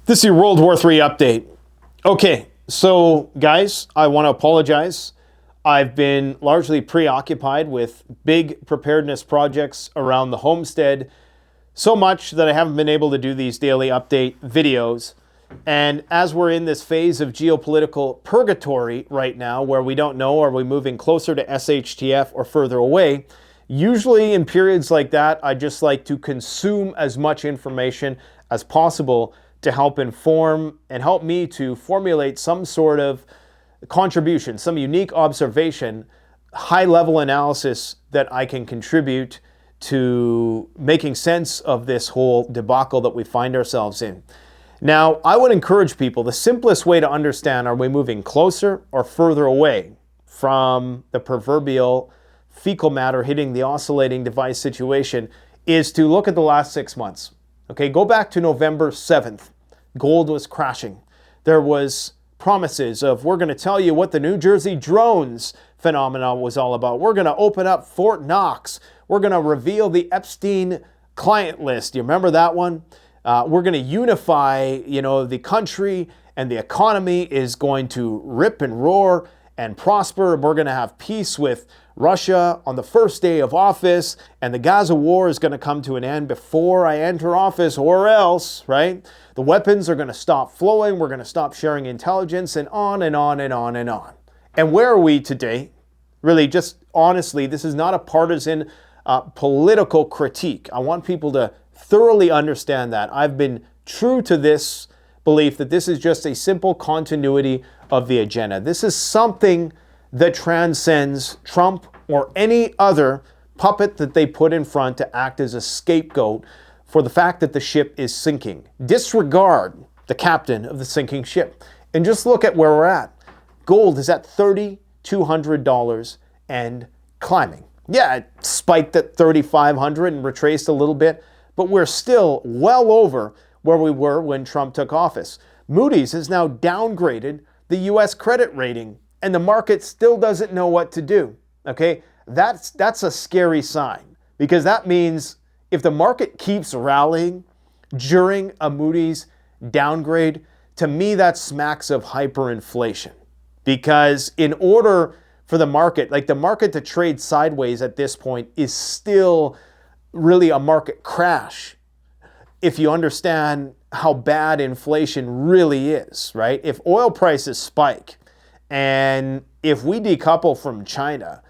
This is your World War III update. Okay, so guys, I want to apologize. I've been largely preoccupied with big preparedness projects around the homestead, so much that I haven't been able to do these daily update videos. And as we're in this phase of geopolitical purgatory right now, where we don't know, are we moving closer to SHTF or further away? Usually in periods like that, I just like to consume as much information as possible to help inform and help me to formulate some sort of contribution, some unique observation, high-level analysis that I can contribute to making sense of this whole debacle that we find ourselves in. Now, I would encourage people, the simplest way to understand, are we moving closer or further away from the proverbial fecal matter hitting the oscillating device situation, is to look at the last 6 months. Okay, go back to November 7th. Gold was crashing. There was promises of, we're going to tell you what the New Jersey drones phenomenon was all about. We're going to open up Fort Knox. We're going to reveal the Epstein client list. You remember that one? We're going to unify, the country, and the economy is going to rip and roar and prosper. We're going to have peace with Russia on the first day of office, and the Gaza war is going to come to an end before I enter office, or else, right? The weapons are going to stop flowing. We're going to stop sharing intelligence, and on and on and on and on. And where are we today? Really, just honestly, this is not a partisan political critique. I want people to thoroughly understand that. I've been true to this belief that this is just a simple continuity of the agenda. This is something that transcends Trump or any other puppet that they put in front to act as a scapegoat for the fact that the ship is sinking. Disregard the captain of the sinking ship and just look at where we're at. Gold is at $3,200 and climbing. Yeah, it spiked at $3,500 and retraced a little bit, but we're still well over where we were when Trump took office. Moody's has now downgraded the U.S. credit rating, and the market still doesn't know what to do. Okay, that's a scary sign, because that means if the market keeps rallying during a Moody's downgrade, to me that smacks of hyperinflation. Because in order for the market, like the market to trade sideways at this point is still really a market crash, if you understand how bad inflation really is, right? If oil prices spike and if we decouple from China,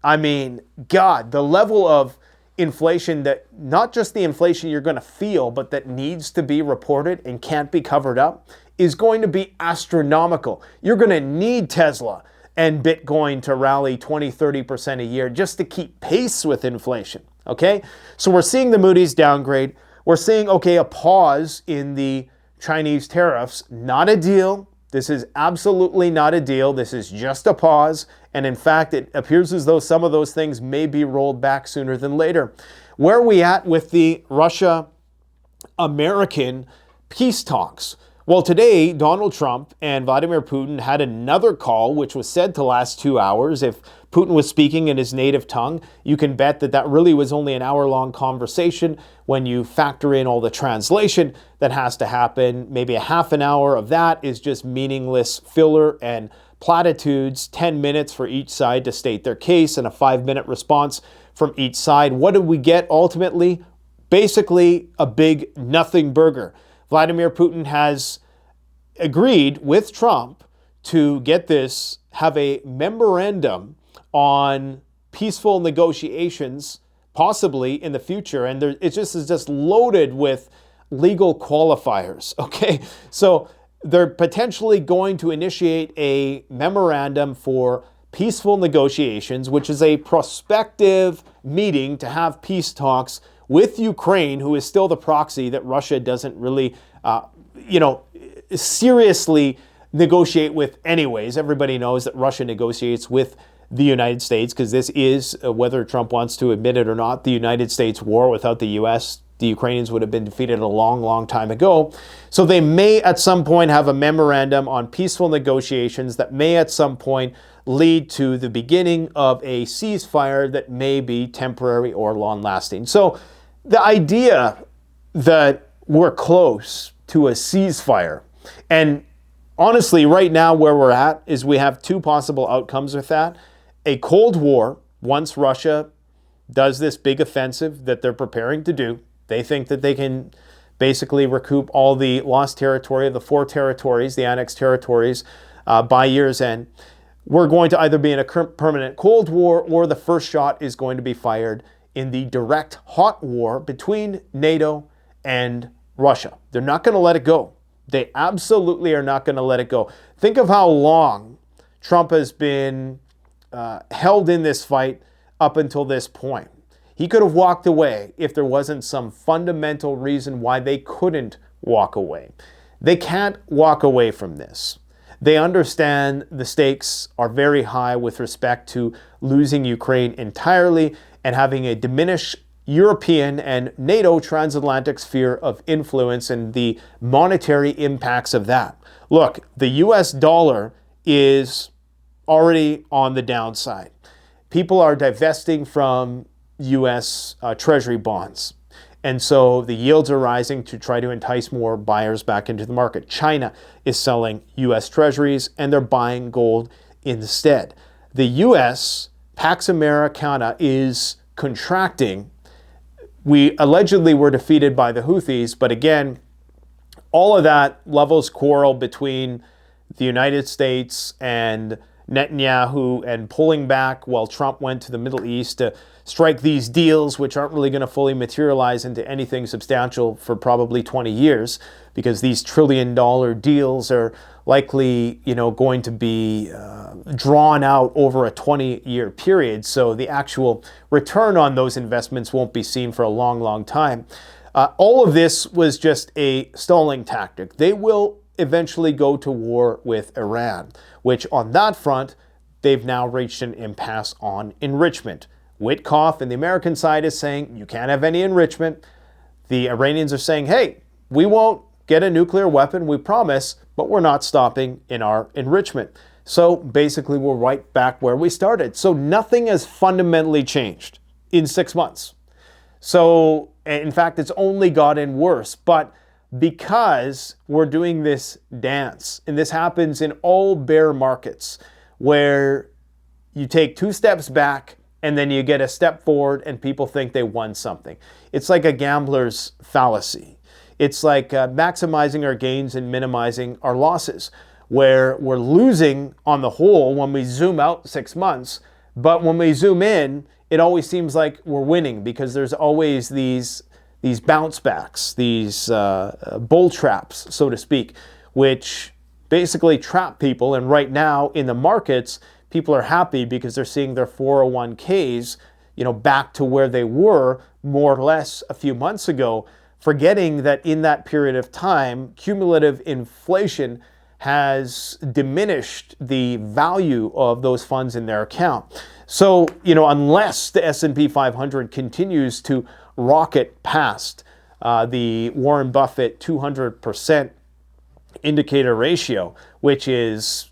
I mean, God, the level of inflation that, not just the inflation you're going to feel, but that needs to be reported and can't be covered up, is going to be astronomical. You're going to need Tesla and Bitcoin to rally 20-30% a year just to keep pace with inflation, okay? So we're seeing the Moody's downgrade. We're seeing, a pause in the Chinese tariffs. Not a deal. This is absolutely not a deal. This is just a pause. And in fact, it appears as though some of those things may be rolled back sooner than later. Where are we at with the Russia-American peace talks? Well, today, Donald Trump and Vladimir Putin had another call, which was said to last 2 hours. If Putin was speaking in his native tongue, you can bet that that really was only an hour-long conversation. When you factor in all the translation that has to happen, maybe a half an hour of that is just meaningless filler and platitudes, 10 minutes for each side to state their case, and a 5-minute response from each side. What did we get ultimately? Basically, a big nothing burger. Vladimir Putin has agreed with Trump to, get this, have a memorandum on peaceful negotiations, possibly in the future. And it just is just loaded with legal qualifiers, okay? So they're potentially going to initiate a memorandum for peaceful negotiations, which is a prospective meeting to have peace talks with Ukraine, who is still the proxy that Russia doesn't really, seriously negotiate with anyways. Everybody knows that Russia negotiates with the United States, because this is, whether Trump wants to admit it or not, the United States war. Without the U.S., the Ukrainians would have been defeated a long, long time ago. So they may at some point have a memorandum on peaceful negotiations that may at some point lead to the beginning of a ceasefire that may be temporary or long-lasting. So the idea that we're close to a ceasefire. And honestly, right now where we're at is we have two possible outcomes with that. A Cold War, once Russia does this big offensive that they're preparing to do. They think that they can basically recoup all the lost territory of the 4 territories, the annexed territories, by year's end. We're going to either be in a permanent Cold War, or the first shot is going to be fired in the direct hot war between NATO and Russia. They're not going to let it go. They absolutely are not going to let it go. Think of how long Trump has been held in this fight up until this point. He could have walked away if there wasn't some fundamental reason why they couldn't walk away. They can't walk away from this. They understand the stakes are very high with respect to losing Ukraine entirely and having a diminished European and NATO transatlantic sphere of influence and the monetary impacts of that. Look, the US dollar is already on the downside. People are divesting from US Treasury bonds. And so the yields are rising to try to entice more buyers back into the market. China is selling US Treasuries and they're buying gold instead. The US, Pax Americana, is contracting. We allegedly were defeated by the Houthis, but again, all of that levels quarrel between the United States and Netanyahu and pulling back while Trump went to the Middle East to strike these deals, which aren't really going to fully materialize into anything substantial for probably 20 years, because these trillion-dollar deals are likely, going to be drawn out over a 20-year period. So the actual return on those investments won't be seen for a long, long time. All of this was just a stalling tactic. They will eventually go to war with Iran, which on that front, they've now reached an impasse on enrichment. Witkoff and the American side is saying, you can't have any enrichment. The Iranians are saying, hey, we won't get a nuclear weapon, we promise, but we're not stopping in our enrichment. So basically, we're right back where we started. So nothing has fundamentally changed in 6 months. So, in fact, it's only gotten worse. But because we're doing this dance, and this happens in all bear markets, where you take 2 steps back and then you get a step forward and people think they won something. It's like a gambler's fallacy. It's like maximizing our gains and minimizing our losses, where we're losing on the whole when we zoom out 6 months, but when we zoom in, it always seems like we're winning, because there's always these bounce backs, these bull traps, so to speak, which basically trap people. And right now in the markets, people are happy because they're seeing their 401ks, back to where they were more or less a few months ago, forgetting that in that period of time, cumulative inflation has diminished the value of those funds in their account. So, unless the S&P 500 continues to rocket past the Warren Buffett 200% indicator ratio, which is,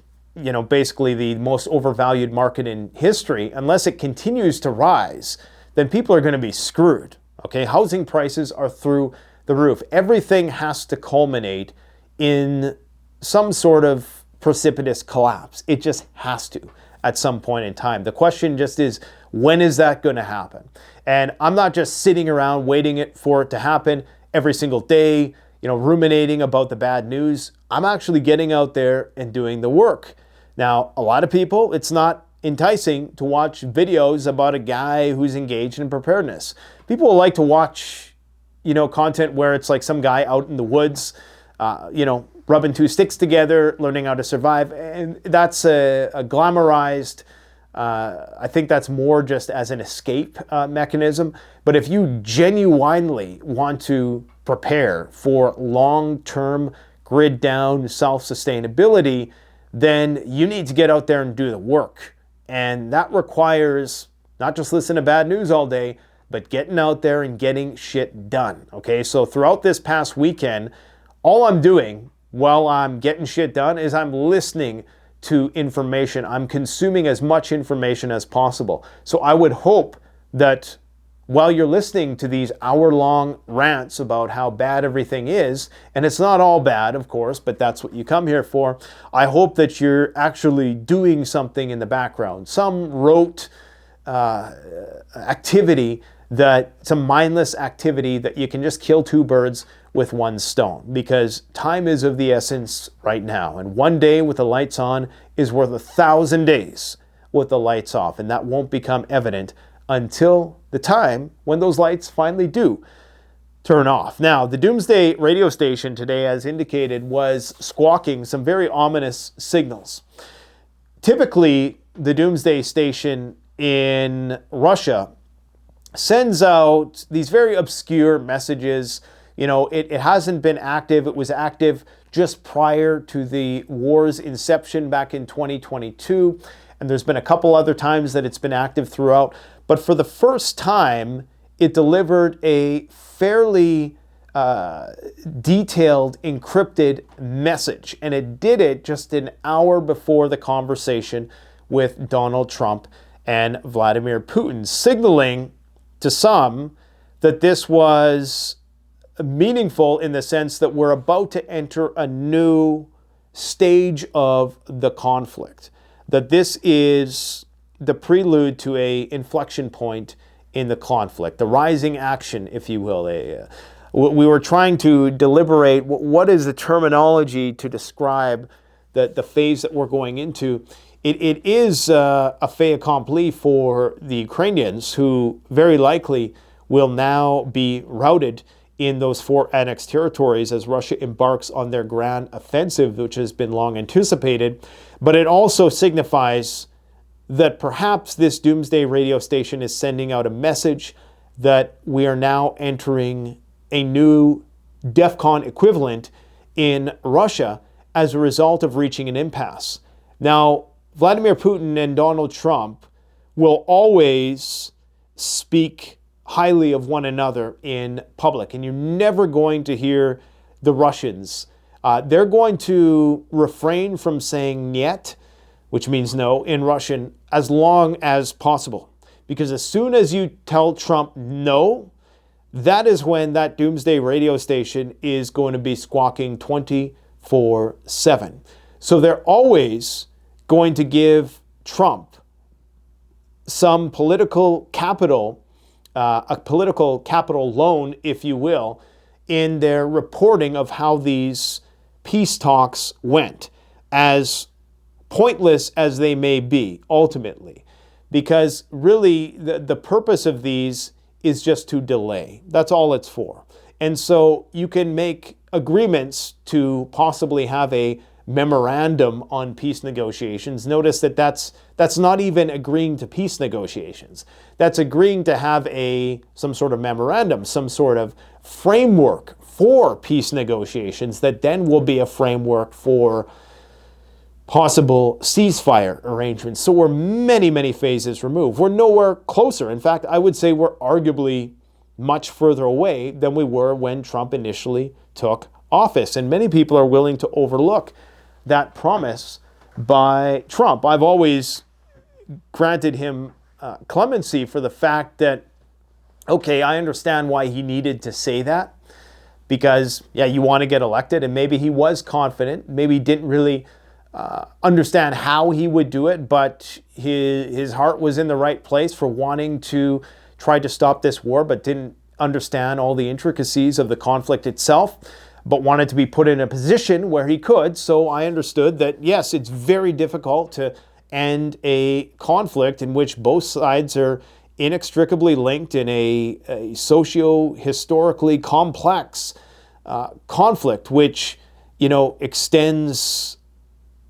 basically the most overvalued market in history, unless it continues to rise, then people are going to be screwed. Okay, housing prices are through the roof. Everything has to culminate in some sort of precipitous collapse. It just has to at some point in time. The question just is, when is that going to happen? And I'm not just sitting around waiting for it to happen every single day, ruminating about the bad news. I'm actually getting out there and doing the work. Now, a lot of people, it's not enticing to watch videos about a guy who's engaged in preparedness. People like to watch, content where it's like some guy out in the woods, rubbing 2 sticks together, learning how to survive. And that's a glamorized, I think that's more just as an escape mechanism. But if you genuinely want to prepare for long-term grid down self-sustainability, then you need to get out there and do the work. And that requires not just listening to bad news all day, but getting out there and getting shit done. Okay, so throughout this past weekend, all I'm doing while I'm getting shit done is I'm listening to information. I'm consuming as much information as possible. So I would hope that while you're listening to these hour-long rants about how bad everything is, and it's not all bad, of course, but that's what you come here for, I hope that you're actually doing something in the background, some rote activity, some mindless activity that you can just kill two birds with one stone, because time is of the essence right now, and one day with the lights on is worth 1,000 days with the lights off, and that won't become evident until the time when those lights finally do turn off. Now, the Doomsday radio station today, as indicated, was squawking some very ominous signals. Typically, the Doomsday station in Russia sends out these very obscure messages. You know, it hasn't been active. It was active just prior to the war's inception back in 2022. And there's been a couple other times that it's been active throughout. But for the first time, it delivered a fairly detailed, encrypted message. And it did it just an hour before the conversation with Donald Trump and Vladimir Putin, signaling to some that this was meaningful in the sense that we're about to enter a new stage of the conflict, that this is the prelude to a inflection point in the conflict, the rising action, if you will. We were trying to deliberate what is the terminology to describe the phase that we're going into. It is a fait accompli for the Ukrainians, who very likely will now be routed in those 4 annexed territories as Russia embarks on their grand offensive, which has been long anticipated. But it also signifies that perhaps this Doomsday radio station is sending out a message that we are now entering a new DEFCON equivalent in Russia as a result of reaching an impasse. Now, Vladimir Putin and Donald Trump will always speak highly of one another in public, and you're never going to hear the Russians. They're going to refrain from saying "niet," which means no, in Russian, as long as possible. Because as soon as you tell Trump no, that is when that Doomsday radio station is going to be squawking 24/7. So they're always going to give Trump some political capital, a political capital loan, if you will, in their reporting of how these peace talks went, as pointless as they may be ultimately, because really the purpose of these is just to delay. That's all it's for. And so you can make agreements to possibly have a memorandum on peace negotiations. Notice that that's not even agreeing to peace negotiations. That's agreeing to have some sort of memorandum, some sort of framework for peace negotiations that then will be a framework for possible ceasefire arrangements. So we're many, many phases removed. We're nowhere closer. In fact, I would say we're arguably much further away than we were when Trump initially took office. And many people are willing to overlook that promise by Trump. I've always granted him clemency for the fact that, okay, I understand why he needed to say that, because, yeah, you want to get elected, and maybe he was confident, maybe he didn't really understand how he would do it, but his heart was in the right place for wanting to try to stop this war, but didn't understand all the intricacies of the conflict itself, but wanted to be put in a position where he could. So I understood that, yes, it's very difficult to end a conflict in which both sides are inextricably linked in a socio-historically complex conflict, which, extends,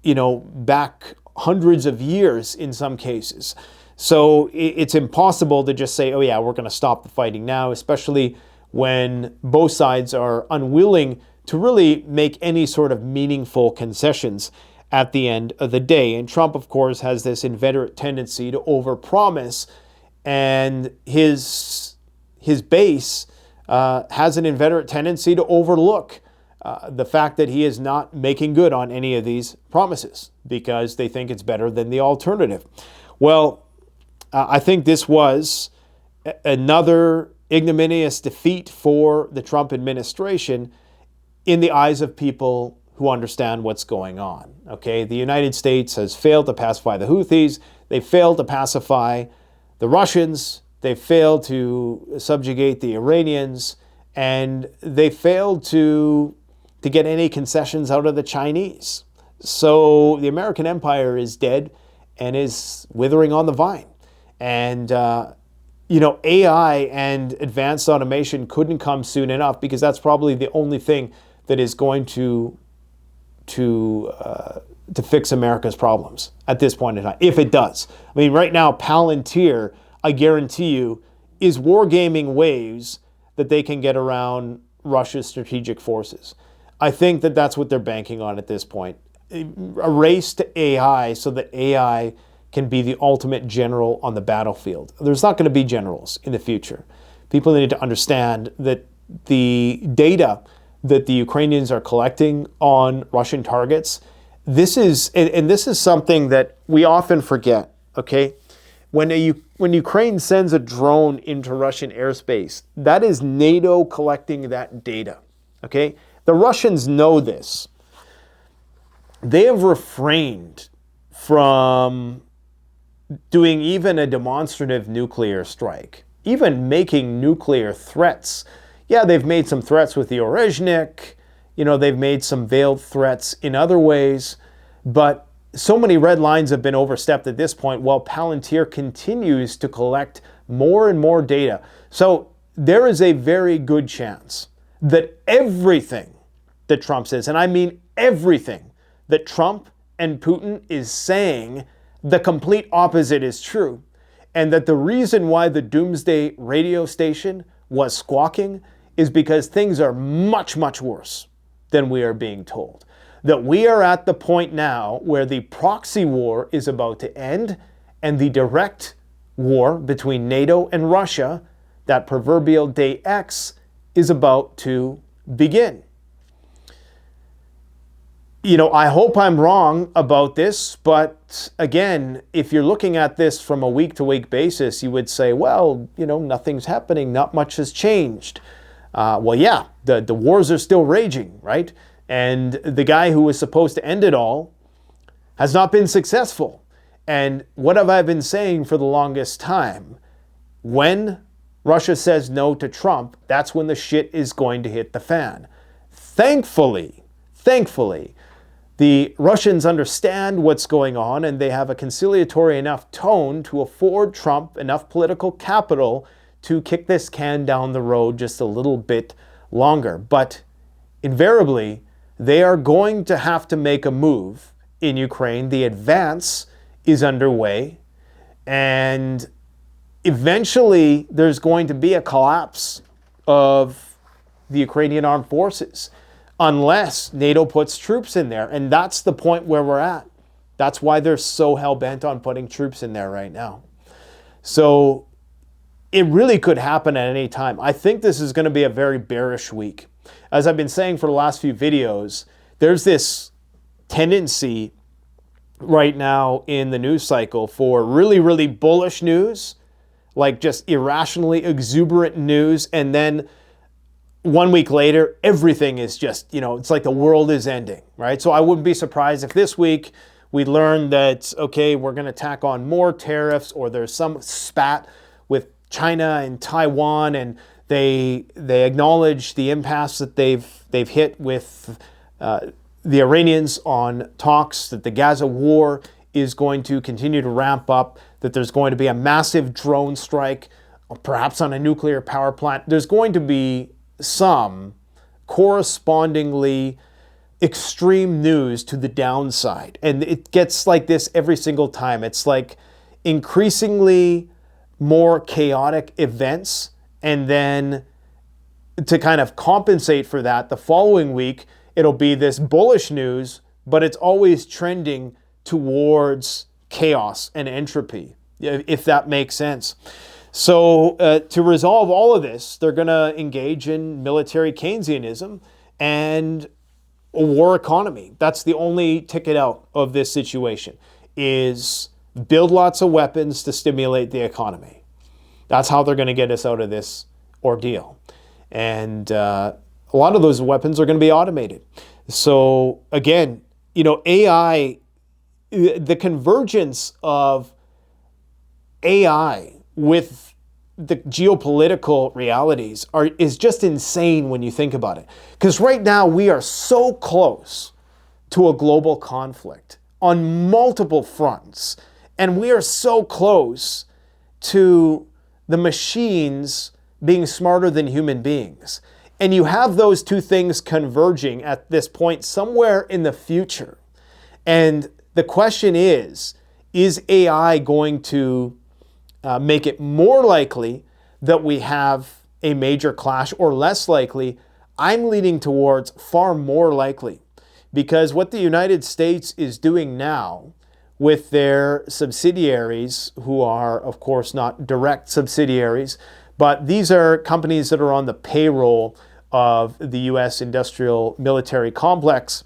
back hundreds of years in some cases. So it's impossible to just say, oh yeah, we're going to stop the fighting now, especially when both sides are unwilling to really make any sort of meaningful concessions at the end of the day. And Trump, of course, has this inveterate tendency to overpromise, and his base has an inveterate tendency to overlook the fact that he is not making good on any of these promises because they think it's better than the alternative. Well, I think this was another ignominious defeat for the Trump administration in the eyes of people who understand what's going on. Okay, the United States has failed to pacify the Houthis. They failed to pacify the Russians. They failed to subjugate the Iranians, and they failed to get any concessions out of the Chinese. So the American empire is dead and is withering on the vine. And AI and advanced automation couldn't come soon enough, because that's probably the only thing that is going to fix America's problems at this point in time, if it does. I mean, right now, Palantir, I guarantee you, is wargaming ways that they can get around Russia's strategic forces. I think that that's what they're banking on at this point. A race to AI so that AI can be the ultimate general on the battlefield. There's not going to be generals in the future. People need to understand that the data that the Ukrainians are collecting on Russian targets, this is something that we often forget, okay? When Ukraine sends a drone into Russian airspace, that is NATO collecting that data, okay? The Russians know this. They have refrained from doing even a demonstrative nuclear strike, even making nuclear threats. Yeah, they've made some threats with the Orezhnik, they've made some veiled threats in other ways, but so many red lines have been overstepped at this point, while Palantir continues to collect more and more data. So there is a very good chance that everything that Trump says, and I mean everything that Trump and Putin is saying, the complete opposite is true. And that the reason why the Doomsday radio station was squawking is because things are much, much worse than we are being told. That we are at the point now where the proxy war is about to end, and the direct war between NATO and Russia, that proverbial day X, is about to begin. I hope I'm wrong about this, but again, if you're looking at this from a week-to-week basis, you would say, well, nothing's happening, not much has changed. Well, yeah, the wars are still raging, right? And the guy who was supposed to end it all has not been successful. And what have I been saying for the longest time? When Russia says no to Trump, that's when the shit is going to hit the fan. Thankfully, the Russians understand what's going on, and they have a conciliatory enough tone to afford Trump enough political capital to kick this can down the road just a little bit longer. But invariably, they are going to have to make a move in Ukraine. The advance is underway, and eventually there's going to be a collapse of the Ukrainian armed forces, unless NATO puts troops in there. And that's the point where we're at. That's why they're so hell-bent on putting troops in there right now. So it really could happen at any time. I think this is going to be a very bearish week. As I've been saying for the last few videos, there's this tendency right now in the news cycle for really, really bullish news, like just irrationally exuberant news, and then 1 week later, everything is just, it's like the world is ending, right? So I wouldn't be surprised if this week we learn that, okay, we're going to tack on more tariffs, or there's some spat with China and Taiwan, and they acknowledge the impasse that they've hit with the Iranians on talks, that the Gaza war is going to continue to ramp up, that there's going to be a massive drone strike, or perhaps on a nuclear power plant. There's going to be some correspondingly extreme news to the downside. And it gets like this every single time. It's like increasingly more chaotic events, and then to kind of compensate for that, the following week it'll be this bullish news, but it's always trending towards chaos and entropy, if that makes sense. So to resolve all of this, they're going to engage in military Keynesianism and a war economy. That's the only ticket out of this situation, is build lots of weapons to stimulate the economy. That's how they're going to get us out of this ordeal. And a lot of those weapons are going to be automated. So again, AI, the convergence of AI with the geopolitical realities is just insane when you think about it. Because right now we are so close to a global conflict on multiple fronts. And we are so close to the machines being smarter than human beings. And you have those two things converging at this point somewhere in the future. And the question is AI going to make it more likely that we have a major clash or less likely? I'm leaning towards far more likely, because what the United States is doing now with their subsidiaries, who are, of course, not direct subsidiaries, but these are companies that are on the payroll of the U.S. industrial military complex,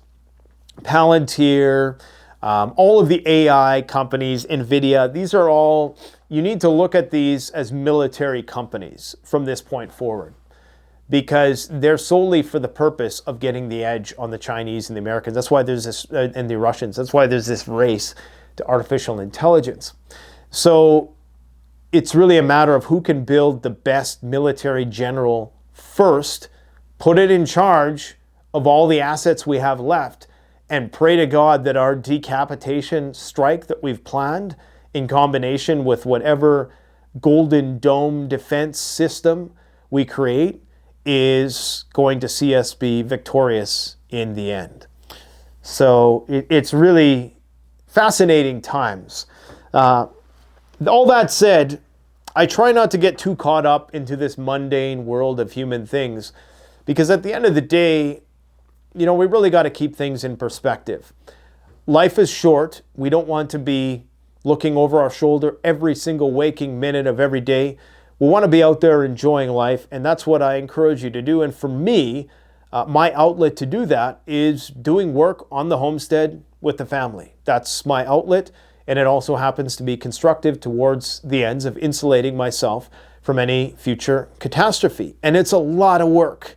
Palantir, all of the AI companies, NVIDIA, these are all, you need to look at these as military companies from this point forward, because they're solely for the purpose of getting the edge on the Chinese and the Americans. That's why there's this, and the Russians, that's why there's this race to artificial intelligence. So it's really a matter of who can build the best military general first, put it in charge of all the assets we have left, and pray to God that our decapitation strike that we've planned, in combination with whatever golden dome defense system we create, is going to see us be victorious in the end. So it's really fascinating times. All that said, I try not to get too caught up into this mundane world of human things, because at the end of the day, we really got to keep things in perspective. Life is short. We don't want to be looking over our shoulder every single waking minute of every day. We want to be out there enjoying life, and that's what I encourage you to do. And for me, my outlet to do that is doing work on the homestead with the family. That's my outlet, and it also happens to be constructive towards the ends of insulating myself from any future catastrophe. And it's a lot of work.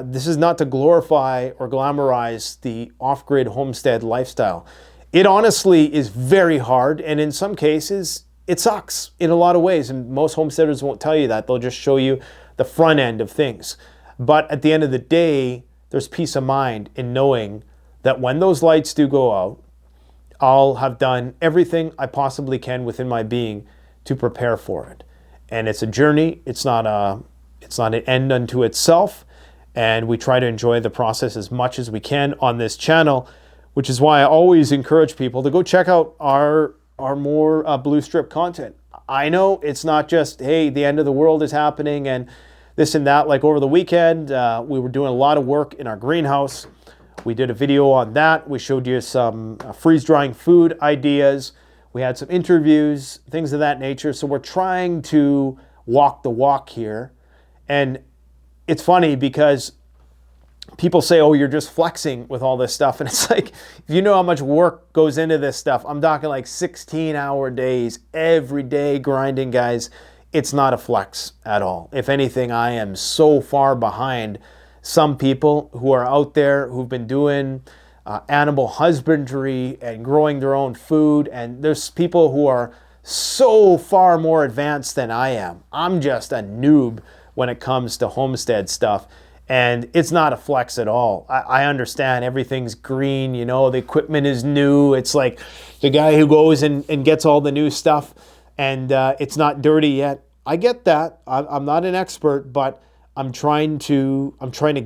This is not to glorify or glamorize the off-grid homestead lifestyle. It honestly is very hard, and in some cases, it sucks in a lot of ways. And most homesteaders won't tell you that. They'll just show you the front end of things. But at the end of the day, there's peace of mind in knowing that when those lights do go out, I'll have done everything I possibly can within my being to prepare for it. And it's a journey. It's not an end unto itself. And we try to enjoy the process as much as we can on this channel, which is why I always encourage people to go check out our more blue strip content. I know it's not just, hey, the end of the world is happening and this and that. Like over the weekend, we were doing a lot of work in our greenhouse. We did a video on that. We showed you some freeze-drying food ideas. We had some interviews, things of that nature. So we're trying to walk the walk here. And it's funny because people say, oh, you're just flexing with all this stuff. And it's like, if you know how much work goes into this stuff, I'm talking like 16-hour days, every day grinding, guys. It's not a flex at all. If anything, I am so far behind some people who are out there who've been doing animal husbandry and growing their own food. And there's people who are so far more advanced than I am. I'm just a noob when it comes to homestead stuff. And it's not a flex at all. I understand everything's green, the equipment is new. It's like the guy who goes and gets all the new stuff and it's not dirty yet. I get that. I'm not an expert, but I'm trying to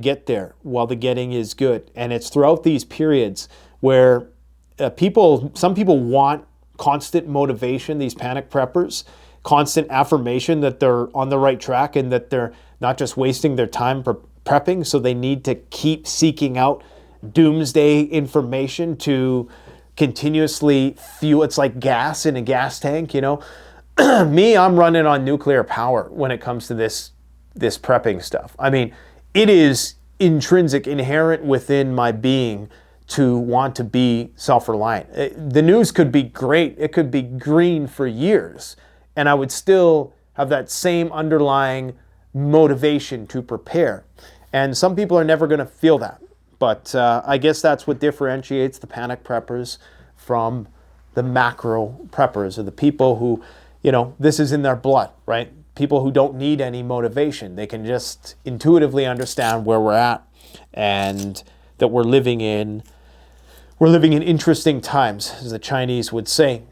get there while the getting is good. And it's throughout these periods where some people want constant motivation, these panic preppers, constant affirmation that they're on the right track and that they're not just wasting their time prepping. So they need to keep seeking out doomsday information to continuously fuel. It's like gas in a gas tank, Me, I'm running on nuclear power when it comes to this prepping stuff. I mean, it is intrinsic, inherent within my being to want to be self-reliant. The news could be great. It could be green for years, and I would still have that same underlying motivation to prepare. And some people are never going to feel that. But I guess that's what differentiates the panic preppers from the macro preppers, or the people who, this is in their blood, right? People who don't need any motivation. They can just intuitively understand where we're at, and that we're living in interesting times, as the Chinese would say.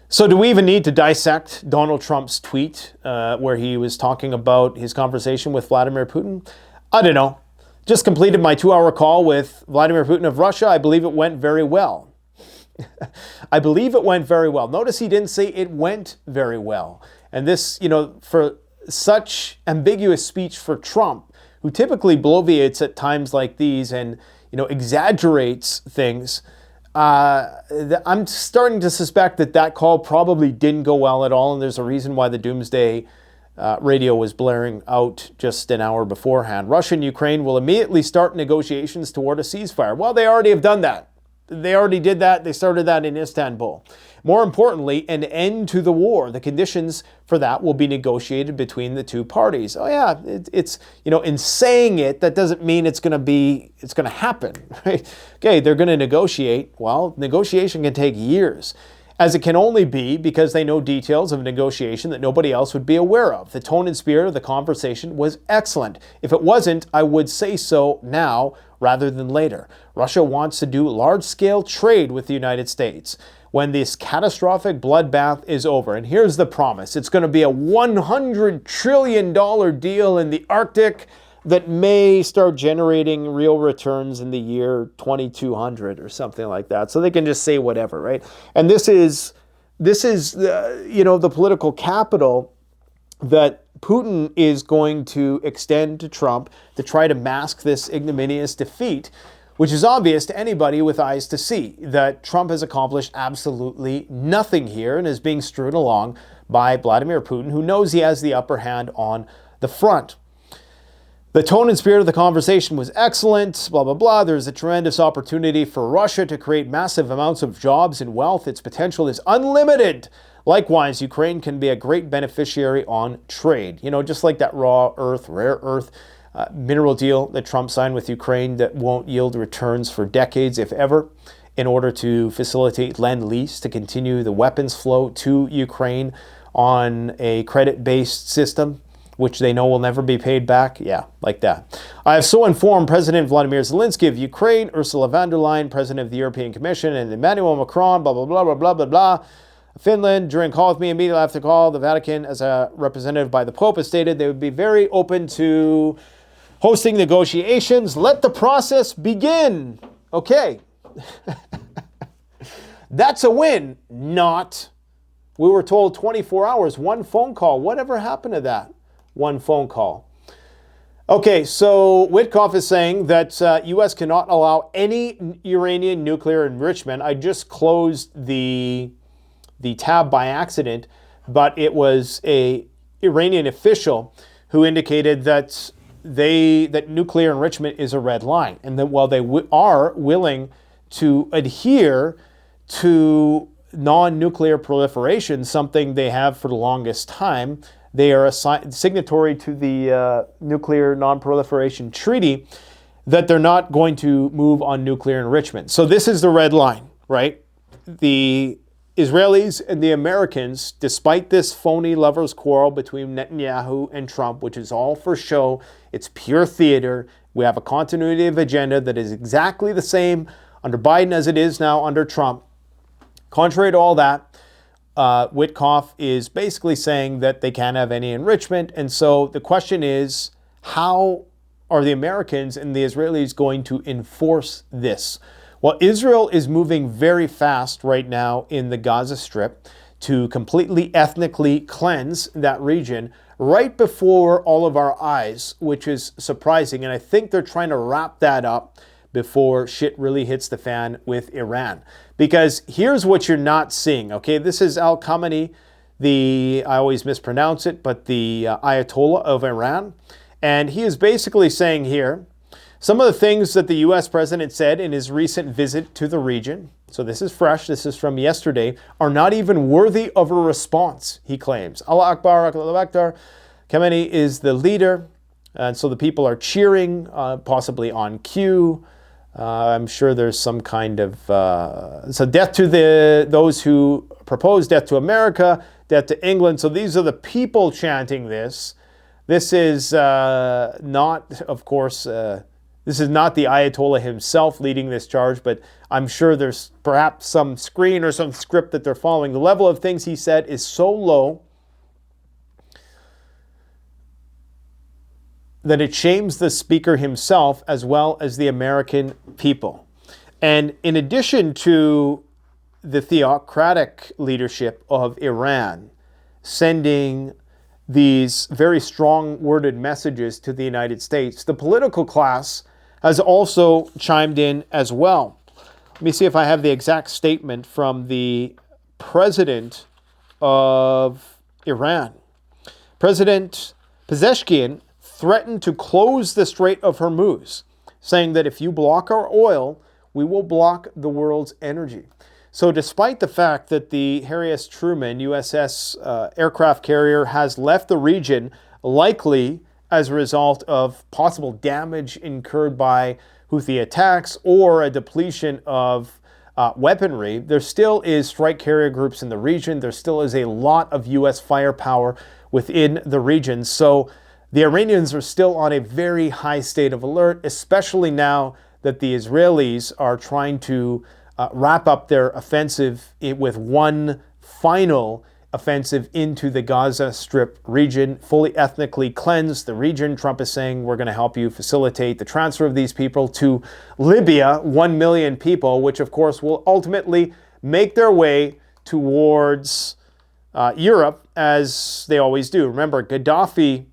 So do we even need to dissect Donald Trump's tweet where he was talking about his conversation with Vladimir Putin? I don't know. Just completed my 2-hour call with Vladimir Putin of Russia. I believe it went very well. I believe it went very well. Notice he didn't say it went very well. And this, for such ambiguous speech for Trump, who typically bloviates at times like these and, exaggerates things, I'm starting to suspect that call probably didn't go well at all. And there's a reason why the Doomsday radio was blaring out just an hour beforehand. Russia and Ukraine will immediately start negotiations toward a ceasefire. Well, they already have done that. They already did that. They started that in Istanbul. More importantly, an end to the war. The conditions for that will be negotiated between the two parties. Oh yeah, it's in saying it, that doesn't mean it's going to happen, right? Okay, they're going to negotiate. Well, negotiation can take years, as it can only be because they know details of a negotiation that nobody else would be aware of. The tone and spirit of the conversation was excellent. If it wasn't, I would say so now rather than later. Russia wants to do large-scale trade with the United States when this catastrophic bloodbath is over. And here's the promise. It's going to be a $100 trillion deal in the Arctic that may start generating real returns in the year 2200 or something like that. So they can just say whatever, right? And this is the political capital that Putin is going to extend to Trump to try to mask this ignominious defeat, which is obvious to anybody with eyes to see, that Trump has accomplished absolutely nothing here and is being strewn along by Vladimir Putin, who knows he has the upper hand on the front. The tone and spirit of the conversation was excellent, blah, blah, blah. There's a tremendous opportunity for Russia to create massive amounts of jobs and wealth. Its potential is unlimited. Likewise, Ukraine can be a great beneficiary on trade. Just like that rare earth mineral deal that Trump signed with Ukraine that won't yield returns for decades, if ever, in order to facilitate Lend-Lease to continue the weapons flow to Ukraine on a credit-based system, which they know will never be paid back. Yeah, like that. I have so informed President Vladimir Zelensky of Ukraine, Ursula von der Leyen, President of the European Commission, and Emmanuel Macron, blah, blah, blah, blah, blah, blah, blah. Finland, during a call with me immediately after the call, the Vatican, as a representative by the Pope, has stated they would be very open to hosting negotiations. Let the process begin. Okay. That's a win. Not. We were told 24 hours, one phone call. Whatever happened to that? One phone call. Okay, so Witkoff is saying that U.S. cannot allow any Iranian nuclear enrichment. I just closed the tab by accident, but it was a Iranian official who indicated that nuclear enrichment is a red line, and that while they are willing to adhere to non-nuclear proliferation, something they have for the longest time, they are a signatory to the Nuclear Non-Proliferation Treaty, that they're not going to move on nuclear enrichment. So this is the red line, right? The Israelis and the Americans, despite this phony lovers' quarrel between Netanyahu and Trump, which is all for show, it's pure theater. We have a continuity of agenda that is exactly the same under Biden as it is now under Trump. Contrary to all that, Witkoff is basically saying that they can't have any enrichment. And so the question is, how are the Americans and the Israelis going to enforce this? Well, Israel is moving very fast right now in the Gaza Strip to completely ethnically cleanse that region right before all of our eyes, which is surprising. And I think they're trying to wrap that up before shit really hits the fan with Iran. Because here's what you're not seeing, okay? This is Al Khamenei, I always mispronounce it, but the Ayatollah of Iran. And he is basically saying here, Some of the things that the U.S. president said in his recent visit to the region, so this is fresh, this is from yesterday, are not even worthy of a response, he claims. Allah Akbar, Allah Akbar. Khamenei is the leader, and so the people are cheering, possibly on cue. I'm sure there's some kind of... so death to those who propose death to America, death to England. So these are the people chanting this. This is not, of course... this is not the Ayatollah himself leading this charge, but I'm sure there's perhaps some screen or some script that they're following. The level of things he said is so low that it shames the speaker himself as well as the American people. And in addition to the theocratic leadership of Iran sending these very strong-worded messages to the United States, the political class has also chimed in as well. Let me see if I have the exact statement from the president of Iran. President Pezeshkian threatened to close the Strait of Hormuz, saying that if you block our oil, we will block the world's energy. So despite the fact that the Harry S. Truman USS aircraft carrier has left the region, likely as a result of possible damage incurred by Houthi attacks or a depletion of weaponry, there still is strike carrier groups in the region. There still is a lot of U.S. firepower within the region. So the Iranians are still on a very high state of alert, especially now that the Israelis are trying to wrap up their offensive with one final offensive into the Gaza Strip region, fully ethnically cleanse the region. Trump is saying, we're going to help you facilitate the transfer of these people to Libya, 1 million people, which of course will ultimately make their way towards Europe, as they always do. Remember, Gaddafi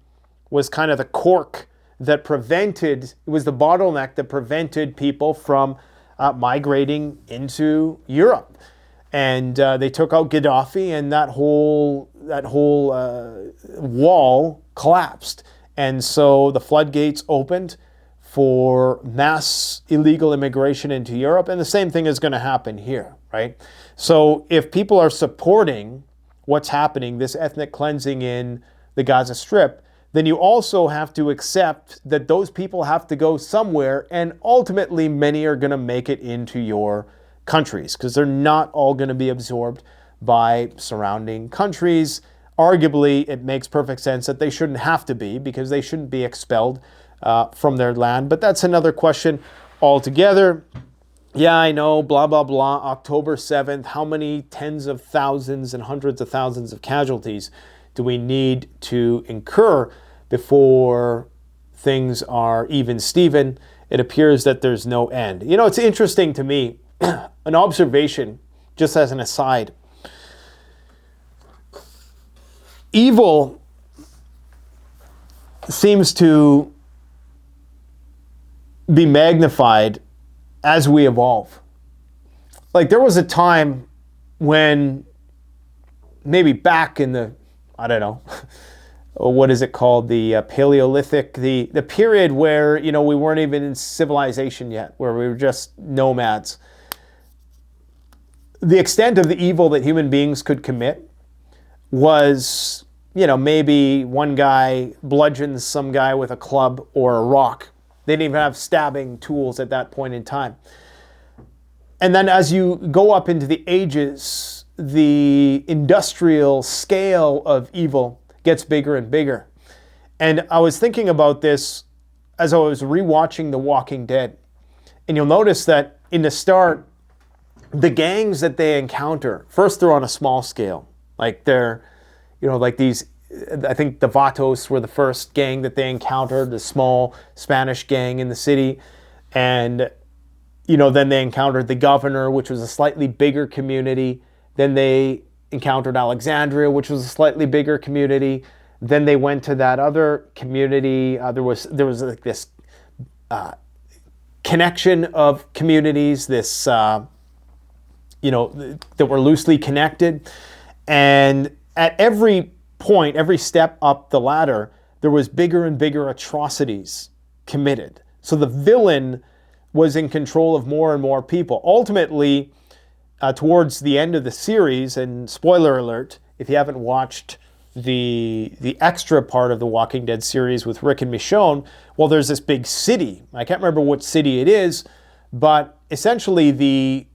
was kind of the cork that prevented, it was the bottleneck that prevented people from migrating into Europe. And they took out Gaddafi, and that whole wall collapsed. And so the floodgates opened for mass illegal immigration into Europe, and the same thing is going to happen here, right? So if people are supporting what's happening, this ethnic cleansing in the Gaza Strip, then you also have to accept that those people have to go somewhere, and ultimately many are going to make it into your countries, because they're not all going to be absorbed by surrounding countries. Arguably, it makes perfect sense that they shouldn't have to be, because they shouldn't be expelled from their land. But that's another question altogether. Yeah, I know, blah, blah, blah, October 7th, how many tens of thousands and hundreds of thousands of casualties do we need to incur before things are even Steven? It appears that there's no end. You know, it's interesting to me, an observation, just as an aside. Evil seems to be magnified as we evolve. Like, there was a time when, maybe back in the, I don't know, what is it called? The Paleolithic, the period where, you know, we weren't even in civilization yet, where we were just nomads. The extent of the evil that human beings could commit was, you know, maybe one guy bludgeons some guy with a club or a rock. They didn't even have stabbing tools at that point in time. And then as you go up into the ages, the industrial scale of evil gets bigger and bigger. And I was thinking about this as I was rewatching The Walking Dead. And you'll notice that in the start, the gangs that they encounter, first they're on a small scale. Like they're, you know, like these, I think the Vatos were the first gang that they encountered, the small Spanish gang in the city. And, you know, then they encountered the Governor, which was a slightly bigger community. Then they encountered Alexandria, which was a slightly bigger community. Then they went to that other community. There was like this connection of communities, this, you know, that were loosely connected. And at every point, every step up the ladder, there was bigger and bigger atrocities committed. So the villain was in control of more and more people. Ultimately, towards the end of the series, and spoiler alert, if you haven't watched the extra part of the Walking Dead series with Rick and Michonne, well, there's this big city. I can't remember what city it is, but essentially the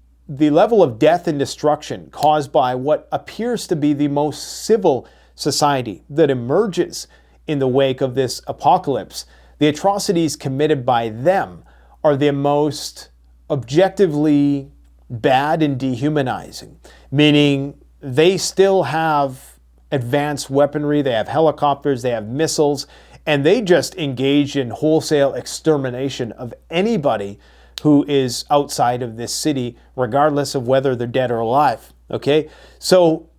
level of death and destruction caused by what appears to be the most civil society that emerges in the wake of this apocalypse, the atrocities committed by them are the most objectively bad and dehumanizing, meaning they still have advanced weaponry, they have helicopters, they have missiles, and they just engage in wholesale extermination of anybody who is outside of this city, regardless of whether they're dead or alive. Okay? So,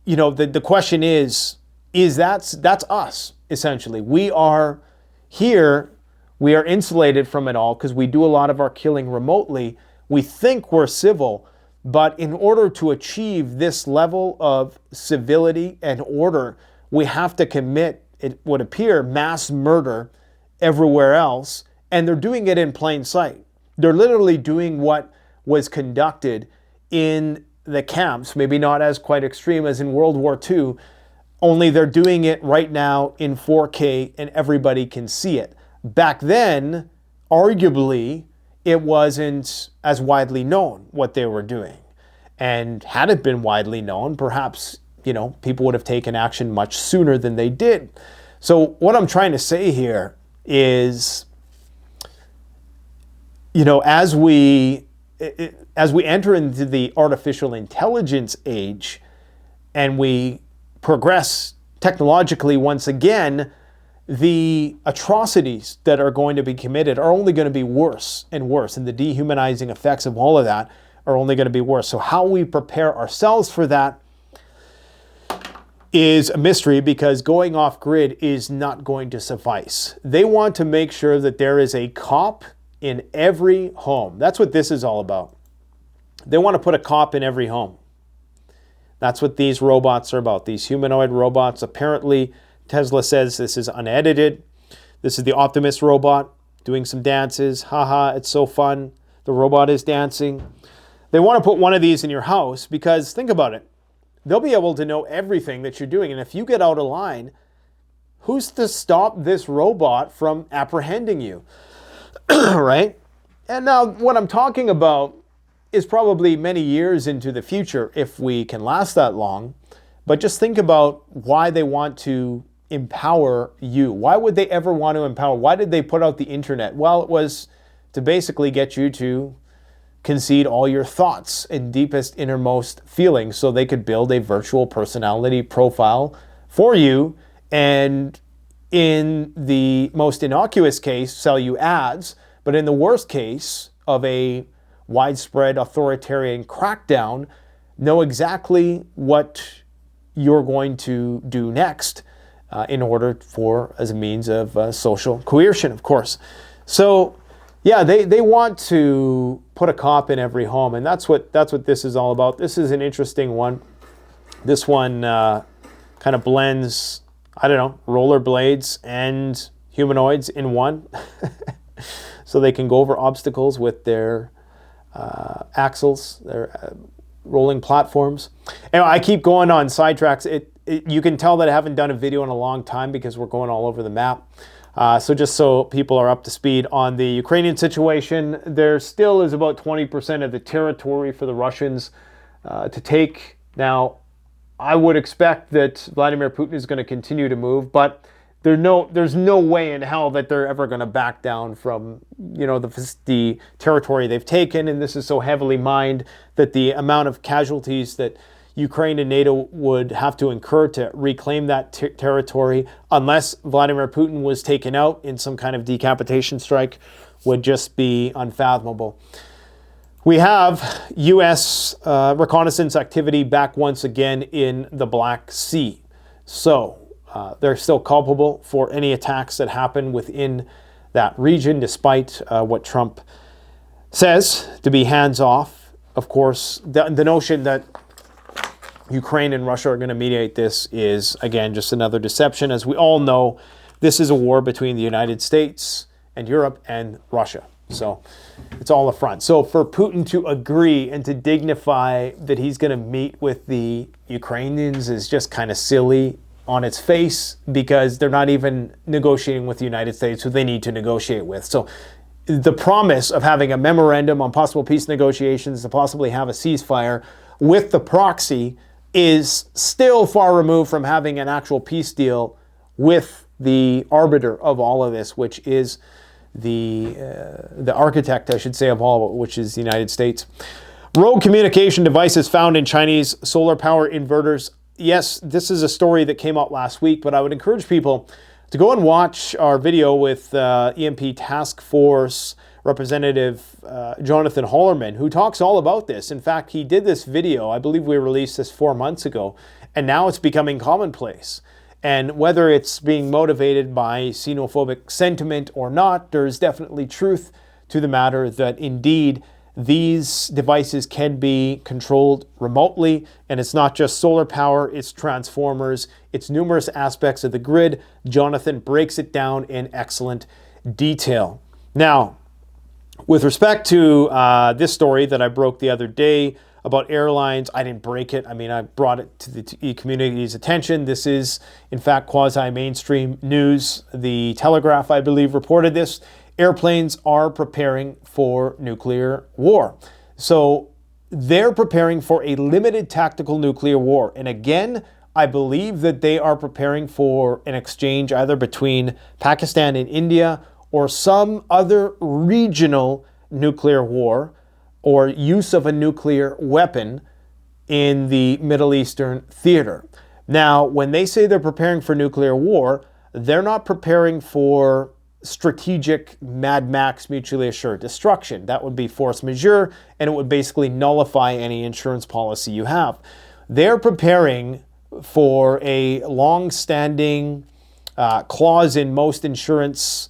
you know, the question is that's us, essentially. We are here, we are insulated from it all because we do a lot of our killing remotely. We think we're civil, but in order to achieve this level of civility and order, we have to commit, it would appear, mass murder everywhere else, and they're doing it in plain sight. They're literally doing what was conducted in the camps, maybe not as quite extreme as in World War II, only they're doing it right now in 4K and everybody can see it. Back then, arguably, it wasn't as widely known what they were doing. And had it been widely known, perhaps, you know, people would have taken action much sooner than they did. So what I'm trying to say here is, you know, as we enter into the artificial intelligence age and we progress technologically once again, the atrocities that are going to be committed are only going to be worse and worse, and the dehumanizing effects of all of that are only going to be worse. So how we prepare ourselves for that is a mystery, because going off grid is not going to suffice. They want to make sure that there is a cop in every home. That's what this is all about. They want to put a cop in every home. That's what these robots are about, these humanoid robots. Apparently, Tesla says this is unedited. This is the Optimus robot doing some dances. Haha, it's so fun. The robot is dancing. They want to put one of these in your house because, think about it, they'll be able to know everything that you're doing. And if you get out of line, who's to stop this robot from apprehending you? Right? And now what I'm talking about is probably many years into the future if we can last that long. But just think about why they want to empower you. Why would they ever want to empower? Why did they put out the internet? Well, it was to basically get you to concede all your thoughts and deepest innermost feelings so they could build a virtual personality profile for you, and in the most innocuous case, sell you ads, but in the worst case of a widespread authoritarian crackdown, know exactly what you're going to do next in order for, as a means of social coercion, of course. So yeah, they want to put a cop in every home, and that's what this is all about. This is an interesting one. This one kind of blends, I don't know, rollerblades and humanoids in one. So they can go over obstacles with their axles, their rolling platforms. Anyway, I keep going on sidetracks. You can tell that I haven't done a video in a long time because we're going all over the map. So just so people are up to speed on the Ukrainian situation, there still is about 20% of the territory for the Russians to take. Now, I would expect that Vladimir Putin is going to continue to move, but there's no way in hell that they're ever going to back down from, you know, the territory they've taken. And this is so heavily mined that the amount of casualties that Ukraine and NATO would have to incur to reclaim that territory, unless Vladimir Putin was taken out in some kind of decapitation strike, would just be unfathomable. We have U.S. reconnaissance activity back once again in the Black Sea. So they're still culpable for any attacks that happen within that region, despite what Trump says to be hands-off. Of course, the notion that Ukraine and Russia are going to mediate this is, again, just another deception. As we all know, this is a war between the United States and Europe and Russia. So it's all a front. So for Putin to agree and to dignify that he's going to meet with the Ukrainians is just kind of silly on its face, because they're not even negotiating with the United States, who they need to negotiate with. So the promise of having a memorandum on possible peace negotiations to possibly have a ceasefire with the proxy is still far removed from having an actual peace deal with the arbiter of all of this, which is the architect, I should say, of all of it, which is the United States. Rogue communication devices found in Chinese solar power inverters. Yes, this is a story that came out last week, but I would encourage people to go and watch our video with EMP Task Force Representative Jonathan Hollerman, who talks all about this. In fact, he did this video, I believe we released this 4 months ago, and now it's becoming commonplace. And whether it's being motivated by xenophobic sentiment or not, there's definitely truth to the matter that indeed these devices can be controlled remotely. And it's not just solar power, it's transformers, it's numerous aspects of the grid. Jonathan breaks it down in excellent detail. Now, with respect to this story that I broke the other day about airlines, I didn't break it. I mean, I brought it to the community's attention. This is, in fact, quasi-mainstream news. The Telegraph, I believe, reported this. Airplanes are preparing for nuclear war. So they're preparing for a limited tactical nuclear war. And again, I believe that they are preparing for an exchange either between Pakistan and India or some other regional nuclear war or use of a nuclear weapon in the Middle Eastern theater. Now, when they say they're preparing for nuclear war, they're not preparing for strategic Mad Max mutually assured destruction. That would be force majeure, and it would basically nullify any insurance policy you have. They're preparing for a long-standing clause in most insurance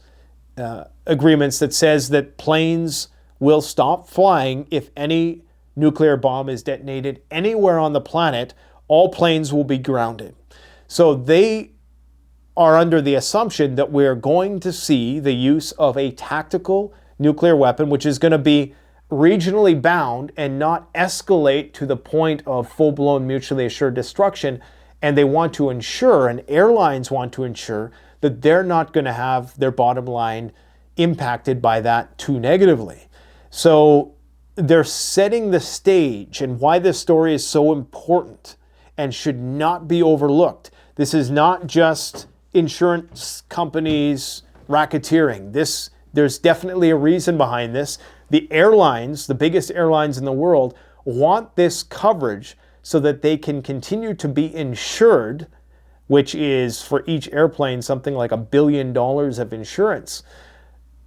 agreements that says that planes will stop flying if any nuclear bomb is detonated anywhere on the planet. All planes will be grounded. So they are under the assumption that we're going to see the use of a tactical nuclear weapon, which is going to be regionally bound and not escalate to the point of full-blown mutually assured destruction. And they want to ensure, and airlines want to ensure, that they're not going to have their bottom line impacted by that too negatively. So they're setting the stage, and why this story is so important and should not be overlooked. This is not just insurance companies racketeering. There's definitely a reason behind this. The airlines, the biggest airlines in the world, want this coverage so that they can continue to be insured, which is for each airplane something like $1 billion of insurance,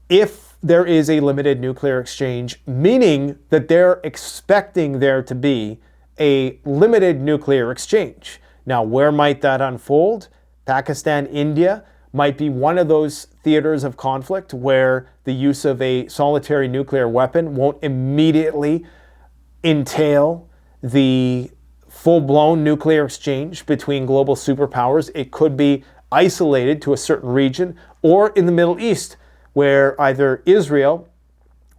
if there is a limited nuclear exchange, meaning that they're expecting there to be a limited nuclear exchange. Now, where might that unfold? Pakistan, India might be one of those theaters of conflict where the use of a solitary nuclear weapon won't immediately entail the full-blown nuclear exchange between global superpowers. It could be isolated to a certain region, or in the Middle East, where either Israel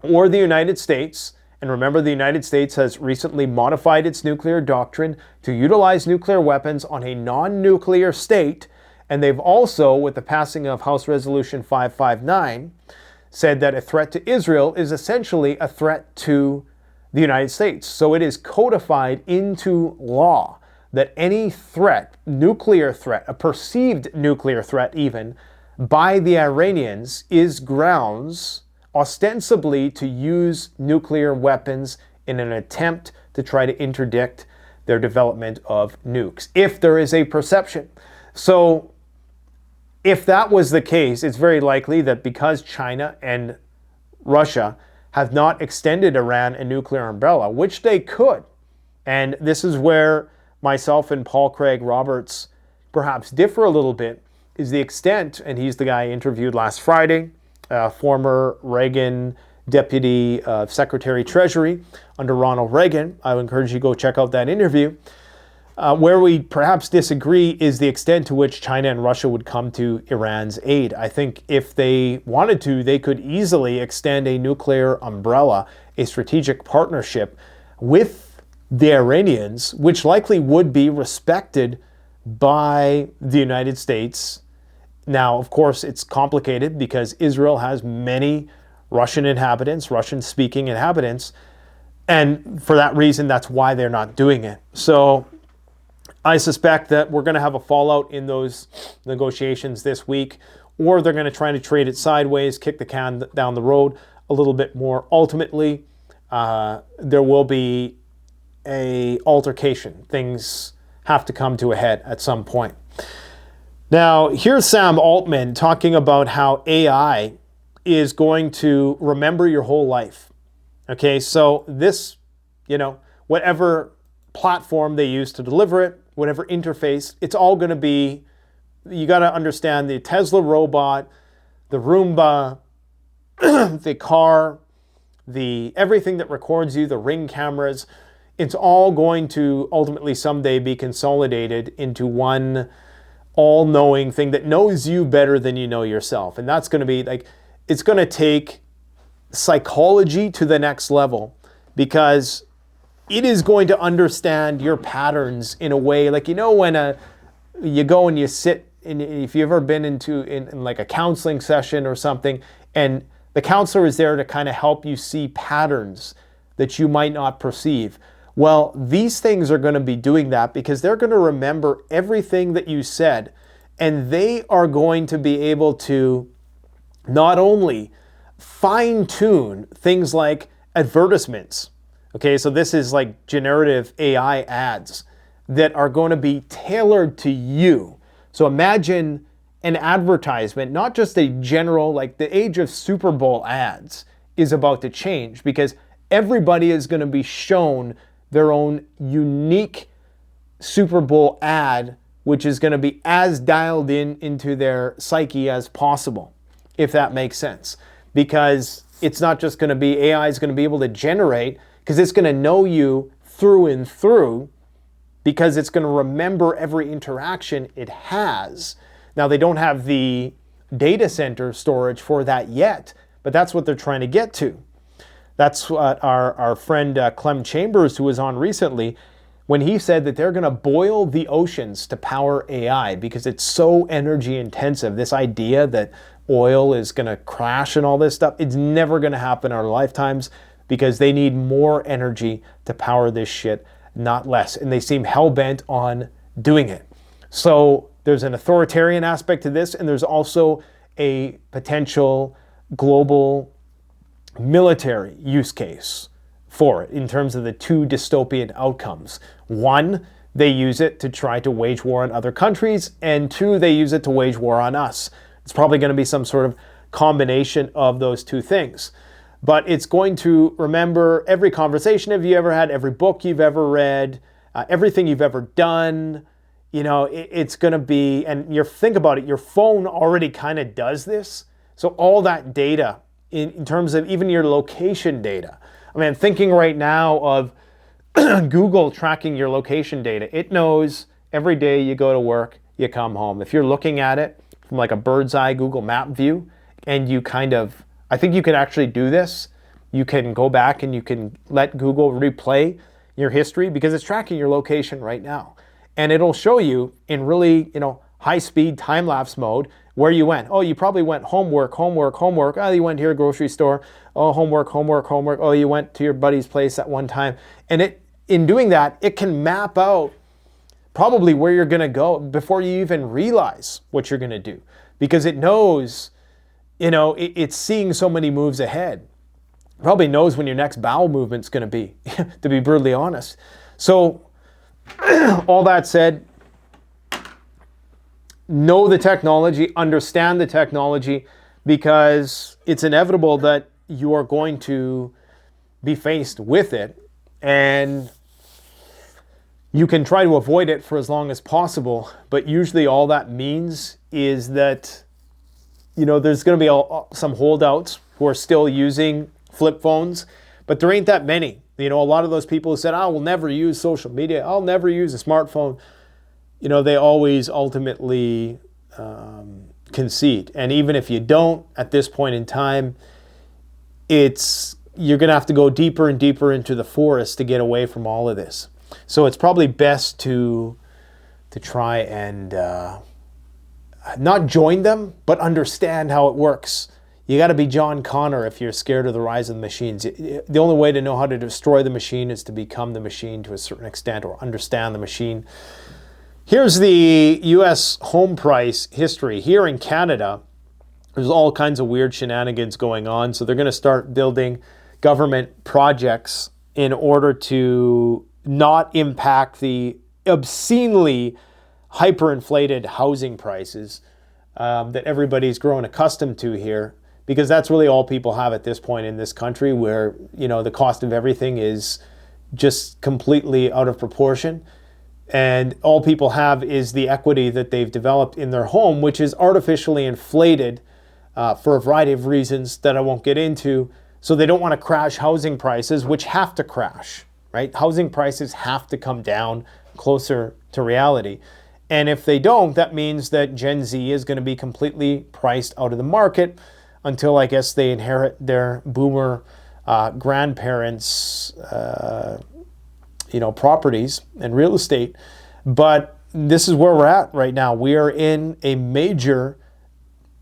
or the United States, and remember the United States has recently modified its nuclear doctrine to utilize nuclear weapons on a non-nuclear state, and they've also, with the passing of House Resolution 559, said that a threat to Israel is essentially a threat to the United States. So it is codified into law that any threat, nuclear threat, a perceived nuclear threat even, by the Iranians is grounds ostensibly to use nuclear weapons in an attempt to try to interdict their development of nukes, if there is a perception. So if that was the case, it's very likely that because China and Russia have not extended Iran a nuclear umbrella, which they could, and this is where myself and Paul Craig Roberts perhaps differ a little bit, is the extent, and he's the guy I interviewed last Friday, former Reagan Deputy Secretary Treasury under Ronald Reagan. I would encourage you to go check out that interview. Where we perhaps disagree is the extent to which China and Russia would come to Iran's aid. I think if they wanted to, they could easily extend a nuclear umbrella, a strategic partnership with the Iranians, which likely would be respected by the United States. Now, of course, it's complicated because Israel has many Russian inhabitants, Russian-speaking inhabitants, and for that reason, that's why they're not doing it. So I suspect that we're going to have a fallout in those negotiations this week, or they're going to try to trade it sideways, kick the can down the road a little bit more. Ultimately, there will be an altercation. Things have to come to a head at some point. Now, here's Sam Altman talking about how AI is going to remember your whole life. Okay, so this, whatever platform they use to deliver it, whatever interface, it's all going to be, you got to understand the Tesla robot, the Roomba, the car, everything that records you, the Ring cameras, it's all going to ultimately someday be consolidated into one all-knowing thing that knows you better than you know yourself. And that's going to be it's going to take psychology to the next level, because it is going to understand your patterns in a way, when you go and you sit, and if you've ever been in like a counseling session or something, and the counselor is there to kind of help you see patterns that you might not perceive. Well, these things are going to be doing that because they're going to remember everything that you said, and they are going to be able to not only fine-tune things like advertisements. Okay, so this is like generative AI ads that are going to be tailored to you. So imagine an advertisement, not just a general, the age of Super Bowl ads is about to change, because everybody is going to be shown their own unique Super Bowl ad, which is going to be as dialed into their psyche as possible, if that makes sense. Because it's not just going to be, AI is going to be able to generate, because it's going to know you through and through, because it's going to remember every interaction it has. Now, they don't have the data center storage for that yet, but that's what they're trying to get to. That's what our friend Clem Chambers, who was on recently, when he said that they're going to boil the oceans to power AI because it's so energy intensive. This idea that oil is going to crash and all this stuff, it's never going to happen in our lifetimes, because they need more energy to power this shit, not less. And they seem hell-bent on doing it. So there's an authoritarian aspect to this, and there's also a potential global military use case for it in terms of the two dystopian outcomes. One, they use it to try to wage war on other countries, and two, they use it to wage war on us. It's probably going to be some sort of combination of those two things. But it's going to remember every conversation have you ever had, every book you've ever read, everything you've ever done. It's going to be, and think about it, your phone already kind of does this. So all that data, in terms of even your location data. I mean, I'm thinking right now of Google tracking your location data. It knows every day you go to work, you come home. If you're looking at it from like a bird's eye Google map view, and you I think you can actually do this. You can go back and you can let Google replay your history, because it's tracking your location right now. And it'll show you in really, high-speed time-lapse mode where you went. Oh, you probably went homework. Oh, you went to your grocery store. Oh, homework. Oh, you went to your buddy's place at one time. And in doing that, it can map out probably where you're going to go before you even realize what you're going to do, because it knows, it's seeing so many moves ahead. Probably knows when your next bowel movement's going to be, to be brutally honest. So all that said, know the technology, understand the technology, because it's inevitable that you are going to be faced with it, and you can try to avoid it for as long as possible, but usually all that means is that there's going to be some holdouts who are still using flip phones, but there ain't that many. You know, a lot of those people who said, I will never use social media, I'll never use a smartphone, you know, they always ultimately concede. And even if you don't, at this point in time, you're going to have to go deeper and deeper into the forest to get away from all of this. So it's probably best to try and not join them, but understand how it works. You got to be John Connor if you're scared of the rise of the machines. The only way to know how to destroy the machine is to become the machine to a certain extent, or understand the machine. Here's the U.S. home price history. Here in Canada, there's all kinds of weird shenanigans going on. So they're going to start building government projects in order to not impact the obscenely hyperinflated housing prices that everybody's grown accustomed to here, because that's really all people have at this point in this country, where, you know, the cost of everything is just completely out of proportion. And all people have is the equity that they've developed in their home, which is artificially inflated for a variety of reasons that I won't get into. So they don't want to crash housing prices, which have to crash, right? Housing prices have to come down closer to reality. And if they don't, that means that Gen Z is going to be completely priced out of the market until, I guess, they inherit their boomer grandparents' properties and real estate. But this is where we're at right now. We are in a major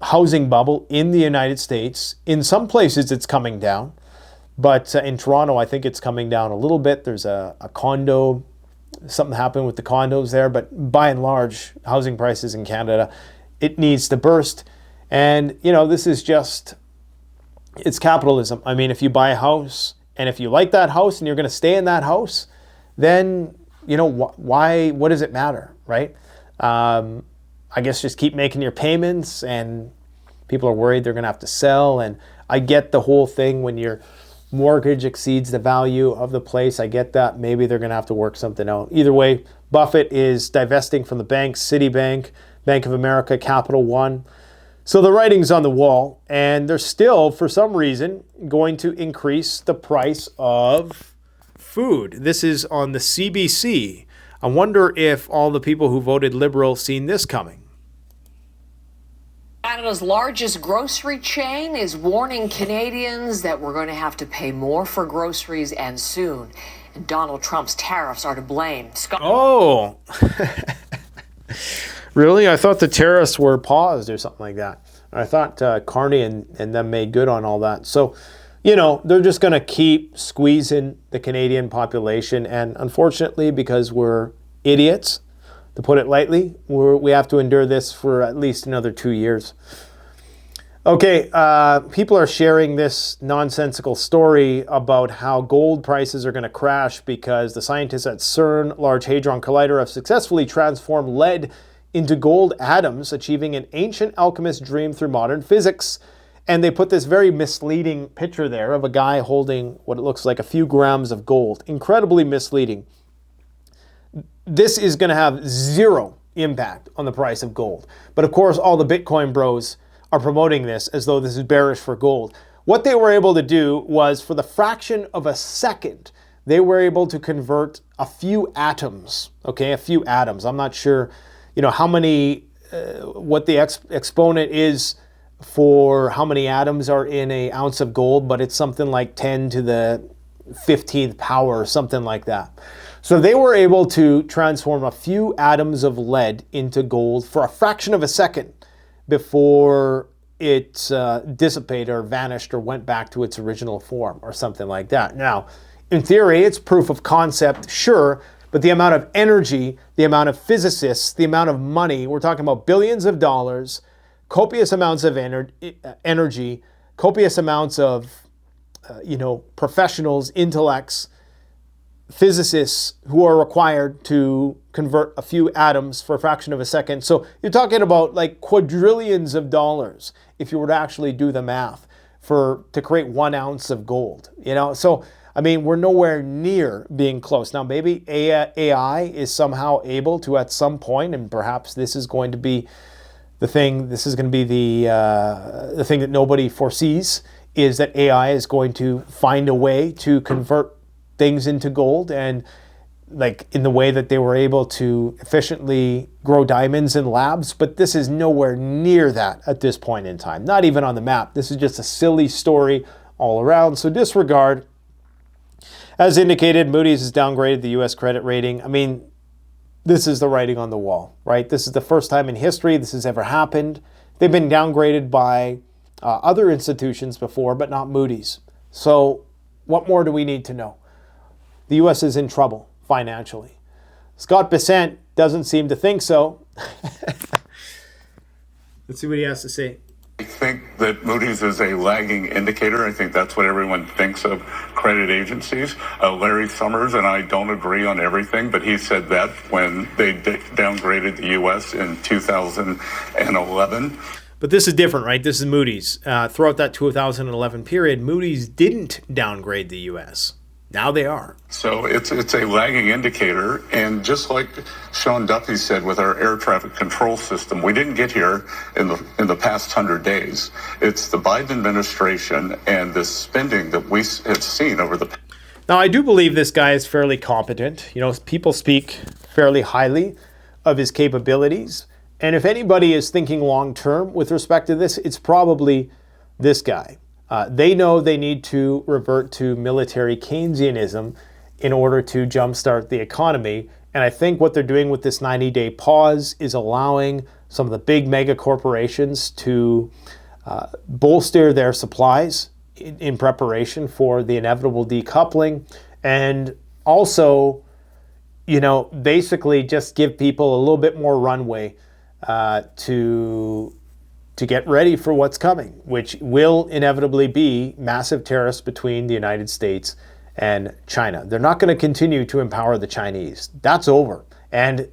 housing bubble in the United States. In some places it's coming down, but in Toronto I think it's coming down a little bit. There's a condo, something happened with the condos there, but by and large, housing prices in Canada, it needs to burst. And, you know, this is just, it's capitalism. I mean, if you buy a house and if you like that house and you're going to stay in that house, then, you know, why, what does it matter, right? I guess just keep making your payments, and people are worried they're going to have to sell. And I get the whole thing when your mortgage exceeds the value of the place. I get that. Maybe they're going to have to work something out. Either way, Buffett is divesting from the banks, Citibank, Bank of America, Capital One. So the writing's on the wall, and they're still, for some reason, going to increase the price of food. This is on the CBC. I wonder if all the people who voted Liberal seen this coming. Canada's largest grocery chain is warning Canadians that we're going to have to pay more for groceries, and soon. And Donald Trump's tariffs are to blame. Oh, really? I thought the tariffs were paused or something like that. I thought Carney and them made good on all that. So, you know, they're just going to keep squeezing the Canadian population. And unfortunately, because we're idiots, to put it lightly, we have to endure this for at least another 2 years. Okay, people are sharing this nonsensical story about how gold prices are going to crash because the scientists at CERN, Large Hadron Collider, have successfully transformed lead into gold atoms, achieving an ancient alchemist dream through modern physics. And they put this very misleading picture there of a guy holding what it looks like a few grams of gold. Incredibly misleading. This is going to have zero impact on the price of gold. But of course, all the Bitcoin bros are promoting this as though this is bearish for gold. What they were able to do was, for the fraction of a second, they were able to convert a few atoms. Okay, a few atoms. I'm not sure, you know, how many, what the exponent is for how many atoms are in an ounce of gold, but it's something like 10 to the 15th power or something like that. So they were able to transform a few atoms of lead into gold for a fraction of a second before it dissipated or vanished or went back to its original form or something like that. Now, in theory, it's proof of concept, sure, but the amount of energy, the amount of physicists, the amount of money, we're talking about billions of dollars, copious amounts of energy, copious amounts of, professionals, intellects, physicists who are required to convert a few atoms for a fraction of a second. So you're talking about like quadrillions of dollars if you were to actually do the math to create 1 ounce of gold, So, I mean, we're nowhere near being close. Now, maybe AI is somehow able to, at some point, and perhaps this is going to be the thing, this is going to be the thing that nobody foresees, is that AI is going to find a way to convert things into gold, and like in the way that they were able to efficiently grow diamonds in labs, but this is nowhere near that at this point in time. Not even on the map. This is just a silly story all around, so disregard. As indicated, Moody's has downgraded the U.S. credit rating. I mean, this is the writing on the wall, right? This is the first time in history this has ever happened. They've been downgraded by other institutions before, but not Moody's. So what more do we need to know? The U.S. is in trouble financially. Scott Bessent doesn't seem to think so. Let's see what he has to say. I think that Moody's is a lagging indicator. I think that's what everyone thinks of credit agencies. Larry Summers and I don't agree on everything, but he said that when they downgraded the U.S. in 2011. But this is different, right? This is Moody's. Throughout that 2011 period, Moody's didn't downgrade the U.S. Now they are. So it's a lagging indicator. And just like Sean Duffy said with our air traffic control system, we didn't get here in the past 100 days. It's the Biden administration and the spending that we have seen over the. Now, I do believe this guy is fairly competent. You know, people speak fairly highly of his capabilities. And if anybody is thinking long term with respect to this, it's probably this guy. They know they need to revert to military Keynesianism in order to jumpstart the economy. And I think what they're doing with this 90-day pause is allowing some of the big mega corporations to bolster their supplies in preparation for the inevitable decoupling. And also, you know, basically just give people a little bit more runway to get ready for what's coming, which will inevitably be massive tariffs between the United States and China. They're not going to continue to empower the Chinese. That's over. And,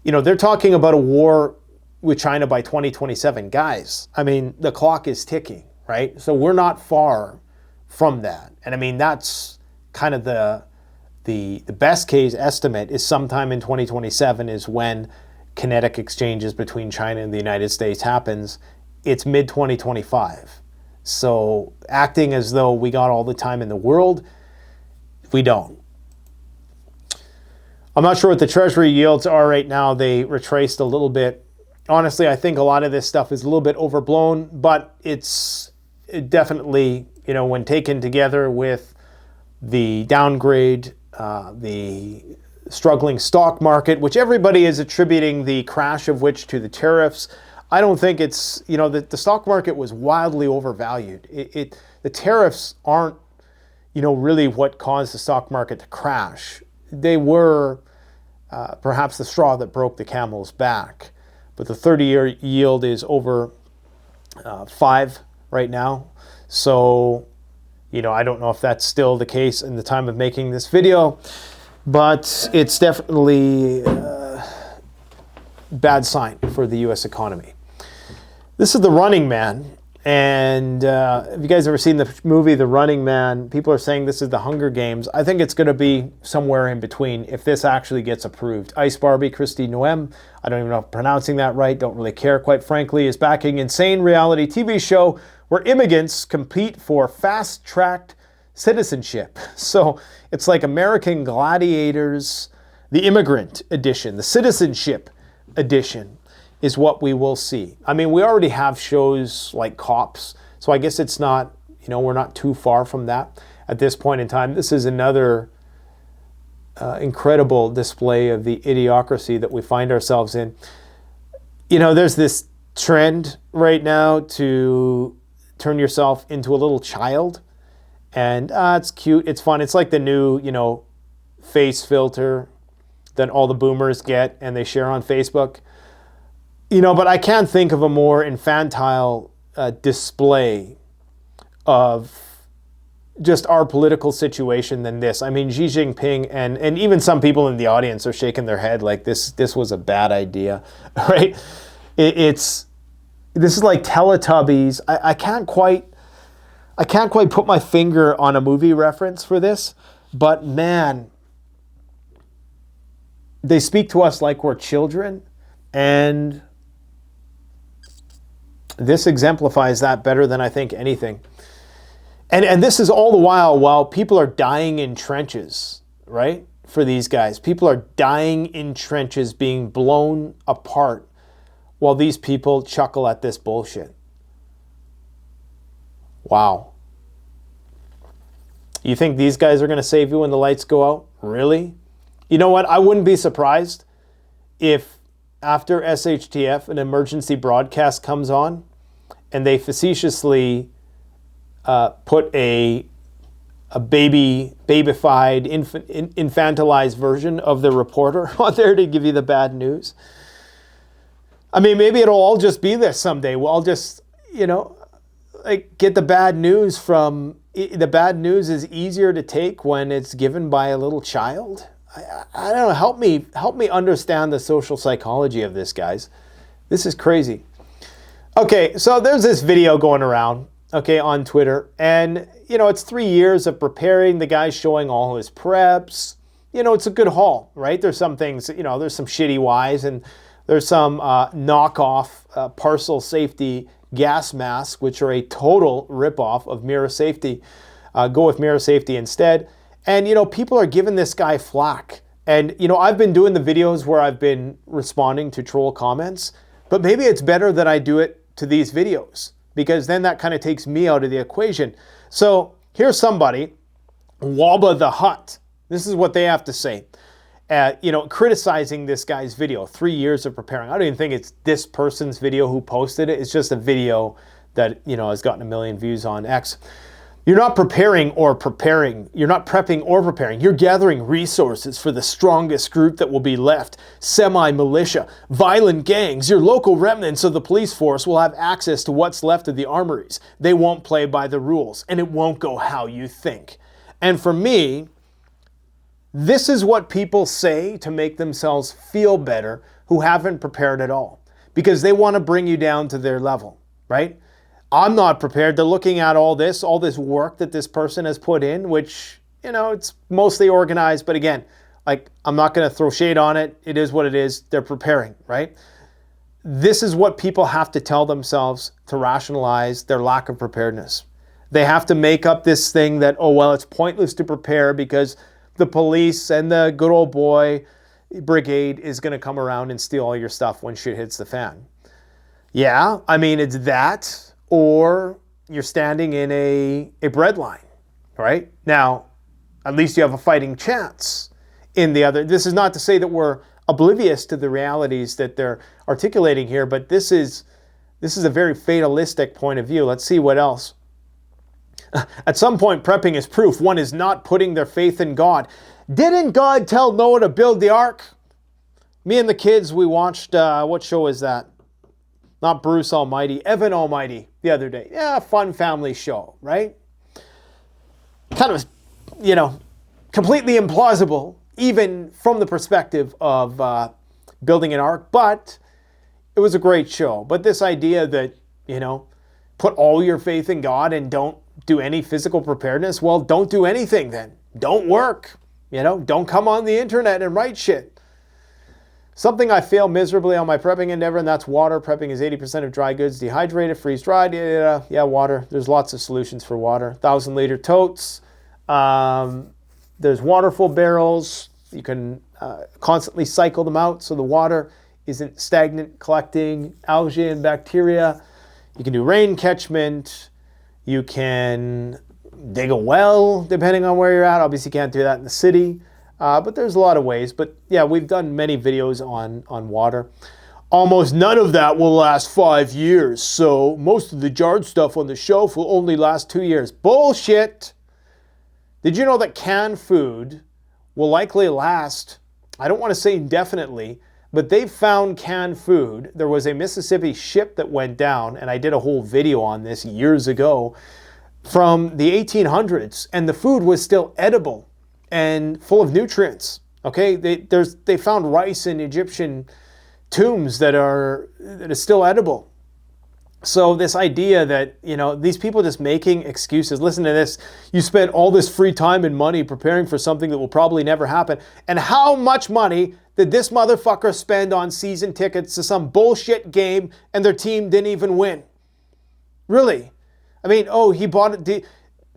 you know, they're talking about a war with China by 2027. Guys, I mean, the clock is ticking, right? So we're not far from that. And I mean, that's kind of the best case estimate is sometime in 2027 is when kinetic exchanges between China and the United States happens. It's mid-2025. So acting as though we got all the time in the world, we don't. I'm not sure what the Treasury yields are right now. They retraced a little bit. Honestly, I think a lot of this stuff is a little bit overblown, but it's definitely, you know, when taken together with the downgrade, the struggling stock market, which everybody is attributing the crash of which to the tariffs. I don't think it's, you know, the stock market was wildly overvalued. The tariffs aren't, you know, really what caused the stock market to crash. They were perhaps the straw that broke the camel's back. But the 30-year yield is over 5 right now. So, you know, I don't know if that's still the case in the time of making this video. But it's definitely a bad sign for the U.S. economy. This is The Running Man. And if you guys ever seen the movie The Running Man, people are saying this is the Hunger Games. I think it's going to be somewhere in between if this actually gets approved. Ice Barbie, Christy Noem, I don't even know if I'm pronouncing that right, don't really care, quite frankly, is backing insane reality TV show where immigrants compete for fast-tracked citizenship. So it's like American Gladiators, the immigrant edition, the citizenship edition is what we will see. I mean, we already have shows like Cops, so I guess it's not, you know, we're not too far from that at this point in time. This is another incredible display of the idiocracy that we find ourselves in. You know, there's this trend right now to turn yourself into a little child. And it's cute, it's fun. It's like the new, you know, face filter that all the boomers get and they share on Facebook. You know, but I can't think of a more infantile display of just our political situation than this. I mean, Xi Jinping and even some people in the audience are shaking their head like this was a bad idea, right? This is like Teletubbies. I can't quite put my finger on a movie reference for this, but man, they speak to us like we're children, and this exemplifies that better than I think anything. And this is all the while people are dying in trenches, right? For these guys. People are dying in trenches, being blown apart, while these people chuckle at this bullshit. Wow. You think these guys are going to save you when the lights go out? Really? You know what? I wouldn't be surprised if after SHTF an emergency broadcast comes on and they facetiously put a babyfied, infantilized version of the reporter on there to give you the bad news. I mean, maybe it'll all just be this someday. We'll all just, like get the bad news from... The bad news is easier to take when it's given by a little child. I don't know. Help me understand the social psychology of this, guys. This is crazy. Okay, so there's this video going around, okay, on Twitter. And, it's 3 years of preparing. The guy's showing all his preps. It's a good haul, right? There's some things, there's some shitty Ys and there's some knockoff parcel safety gas masks, which are a total ripoff of Mirror Safety. Go with Mirror Safety instead. And, people are giving this guy flack. And, I've been doing the videos where I've been responding to troll comments, but maybe it's better that I do it to these videos, because then that kind of takes me out of the equation. So here's somebody, Waba the Hut. This is what they have to say. Criticizing this guy's video, 3 years of preparing. I don't even think it's this person's video who posted it. It's just a video that, has gotten 1 million views on X. You're not preparing or preparing. You're not prepping or preparing. You're gathering resources for the strongest group that will be left. Semi-militia, violent gangs, your local remnants of the police force will have access to what's left of the armories. They won't play by the rules, and it won't go how you think. And for me, this is what people say to make themselves feel better who haven't prepared at all, because they want to bring you down to their level, right? I'm not prepared. They're looking at all this work that this person has put in, which, it's mostly organized. But again, I'm not going to throw shade on it. It is what it is. They're preparing, right? This is what people have to tell themselves to rationalize their lack of preparedness. They have to make up this thing that, it's pointless to prepare because the police and the good old boy brigade is going to come around and steal all your stuff when shit hits the fan. Yeah, I mean, it's that, or you're standing in a bread line, right? Now, at least you have a fighting chance in the other. This is not to say that we're oblivious to the realities that they're articulating here, but this is a very fatalistic point of view. Let's see what else. At some point, prepping is proof one is not putting their faith in God. Didn't God tell Noah to build the ark? Me and the kids, we watched, what show is that? Not Bruce Almighty, Evan Almighty the other day. Yeah, fun family show, right? Kind of, completely implausible, even from the perspective of building an ark, but it was a great show. But this idea that, put all your faith in God and don't do any physical preparedness, well, don't do anything then. Don't work. Don't come on the internet and write shit. Something I fail miserably on my prepping endeavor, and that's water. Prepping is 80% of dry goods, dehydrated, freeze-dried. Yeah, water. There's lots of solutions for water. 1,000-liter totes. There's waterful barrels. You can constantly cycle them out so the water isn't stagnant, collecting algae and bacteria. You can do rain catchment. You can dig a well, depending on where you're at. Obviously, you can't do that in the city. But there's a lot of ways. But yeah, we've done many videos on water. Almost none of that will last 5 years. So most of the jarred stuff on the shelf will only last 2 years. Bullshit! Did you know that canned food will likely last, I don't want to say indefinitely, but they've found canned food. There was a Mississippi ship that went down, and I did a whole video on this years ago, from the 1800s, and the food was still edible and full of nutrients. Okay, they found rice in Egyptian tombs that is still edible. So this idea that, these people just making excuses. Listen to this. You spent all this free time and money preparing for something that will probably never happen. And how much money did this motherfucker spend on season tickets to some bullshit game and their team didn't even win? Really? I mean, he bought it.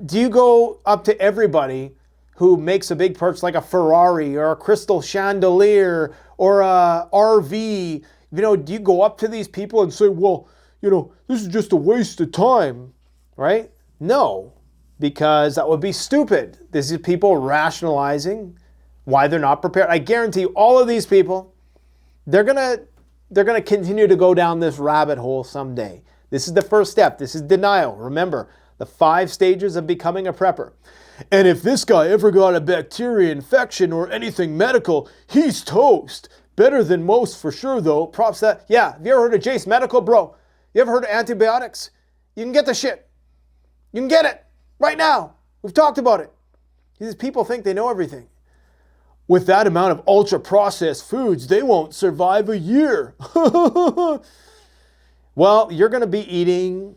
do you go up to everybody who makes a big purchase like a Ferrari or a crystal chandelier or a RV? Do you go up to these people and say, well, this is just a waste of time, right? No, because that would be stupid. This is people rationalizing why they're not prepared. I guarantee you, all of these people, they're gonna continue to go down this rabbit hole someday. This is the first step. This is denial. Remember, the 5 stages of becoming a prepper. And if this guy ever got a bacteria infection or anything medical, he's toast. Better than most for sure, though. Props that. Yeah, have you ever heard of Jace Medical, bro? You ever heard of antibiotics? You can get the shit. You can get it right now. We've talked about it. These people think they know everything. With that amount of ultra-processed foods, they won't survive a year. Well, you're going to be eating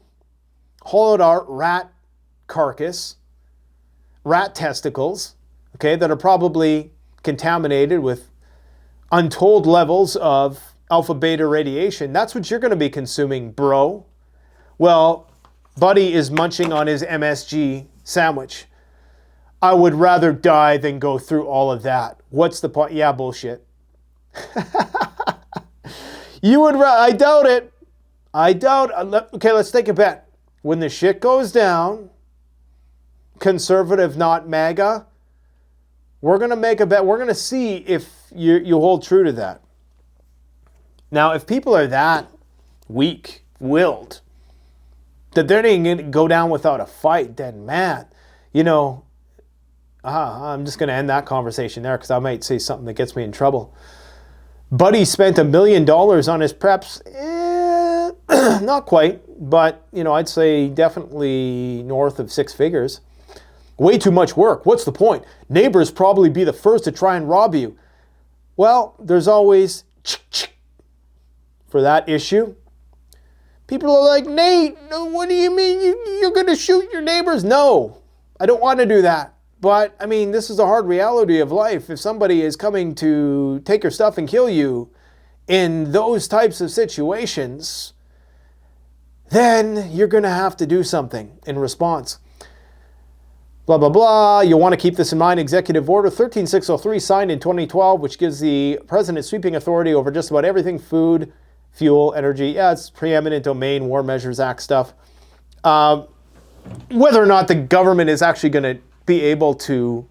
hollowed-out rat carcass, rat testicles, okay, that are probably contaminated with untold levels of alpha-beta radiation. That's what you're going to be consuming, bro. Well, Buddy is munching on his MSG sandwich. I would rather die than go through all of that. What's the point? Yeah, bullshit. I doubt it. Okay, let's take a bet. When the shit goes down, conservative, not MAGA, we're going to make a bet. We're going to see if you hold true to that. Now, if people are that weak-willed, that they're not going to go down without a fight, then man, I'm just going to end that conversation there because I might say something that gets me in trouble. Buddy spent $1 million on his preps. Not quite, but, I'd say definitely north of 6 figures. Way too much work. What's the point? Neighbors probably be the first to try and rob you. Well, there's always for that issue. People are like, Nate, what do you mean you're going to shoot your neighbors? No, I don't want to do that. But, this is a hard reality of life. If somebody is coming to take your stuff and kill you in those types of situations, then you're going to have to do something in response. Blah, blah, blah. You'll want to keep this in mind. Executive Order 13603 signed in 2012, which gives the president sweeping authority over just about everything: food, fuel, energy. Yeah, it's preeminent domain, War Measures Act stuff. Whether or not the government is actually going to be able to,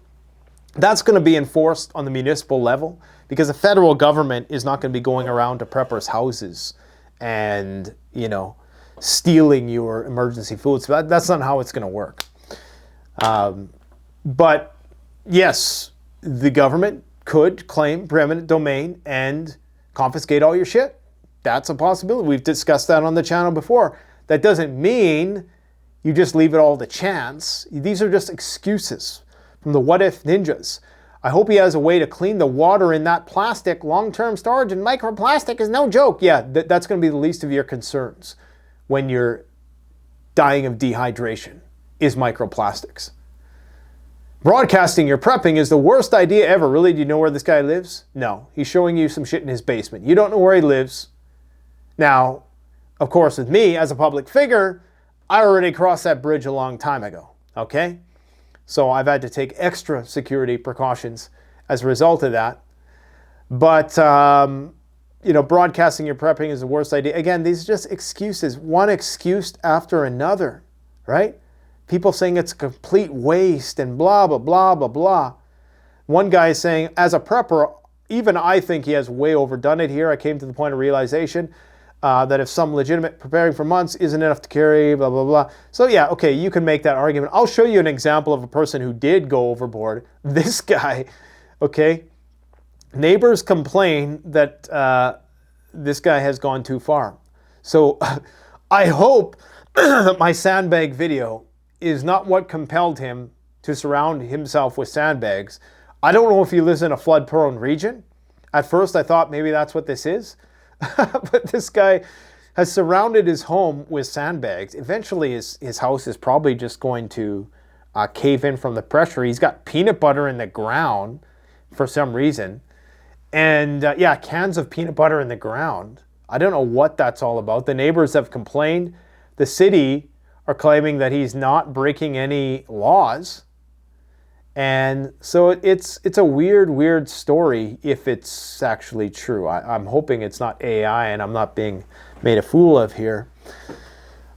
that's going to be enforced on the municipal level, because the federal government is not going to be going around to preppers' houses and, stealing your emergency food. So that's not how it's going to work. But yes, the government could claim preeminent domain and confiscate all your shit. That's a possibility. We've discussed that on the channel before. That doesn't mean you just leave it all to chance. These are just excuses from the what if ninjas. I hope he has a way to clean the water in that plastic. Long-term storage and microplastic is no joke. Yeah, that's going to be the least of your concerns when you're dying of dehydration, is microplastics. Broadcasting your prepping is the worst idea ever. Really, do you know where this guy lives? No, he's showing you some shit in his basement. You don't know where he lives. Now, of course, with me as a public figure, I already crossed that bridge a long time ago, okay? So I've had to take extra security precautions as a result of that. But, broadcasting your prepping is the worst idea. Again, these are just excuses. One excuse after another, right? People saying it's a complete waste and blah, blah, blah, blah, blah. One guy is saying, as a prepper, even I think he has way overdone it here. I came to the point of realization that if some legitimate preparing for months isn't enough to carry, blah, blah, blah. So yeah, okay, you can make that argument. I'll show you an example of a person who did go overboard. This guy, okay, neighbors complain that this guy has gone too far. So I hope that my sandbag video is not what compelled him to surround himself with sandbags. I don't know if he lives in a flood-prone region. At first I thought maybe that's what this is. But this guy has surrounded his home with sandbags. Eventually his house is probably just going to cave in from the pressure. He's got peanut butter in the ground for some reason. And yeah, cans of peanut butter in the ground. I don't know what that's all about. The neighbors have complained. The city are claiming that he's not breaking any laws. And so it's a weird story if it's actually true. I'm hoping it's not AI and I'm not being made a fool of here.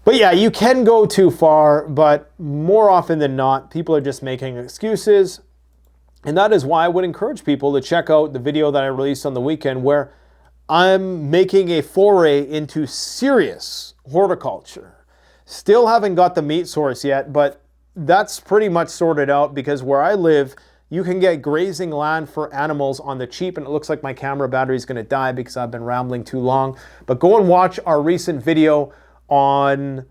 But yeah, you can go too far, but more often than not, people are just making excuses. And that is why I would encourage people to check out the video that I released on the weekend where I'm making a foray into serious horticulture. Still haven't got the meat source yet, but that's pretty much sorted out because where I live, you can get grazing land for animals on the cheap, and it looks like my camera battery is going to die because I've been rambling too long. But go and watch our recent video on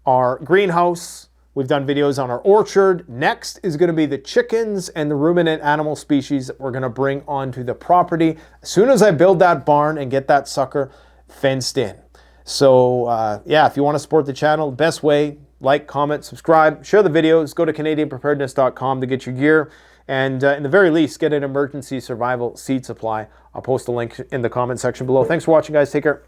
our greenhouse. We've done videos on our orchard. Next is going to be the chickens and the ruminant animal species that we're going to bring onto the property as soon as I build that barn and get that sucker fenced in. So yeah, if you want to support the channel, the best way, like, comment, subscribe, share the videos, go to CanadianPreparedness.com to get your gear, and in the very least, get an emergency survival seed supply. I'll post a link in the comment section below. Thanks for watching, guys. Take care.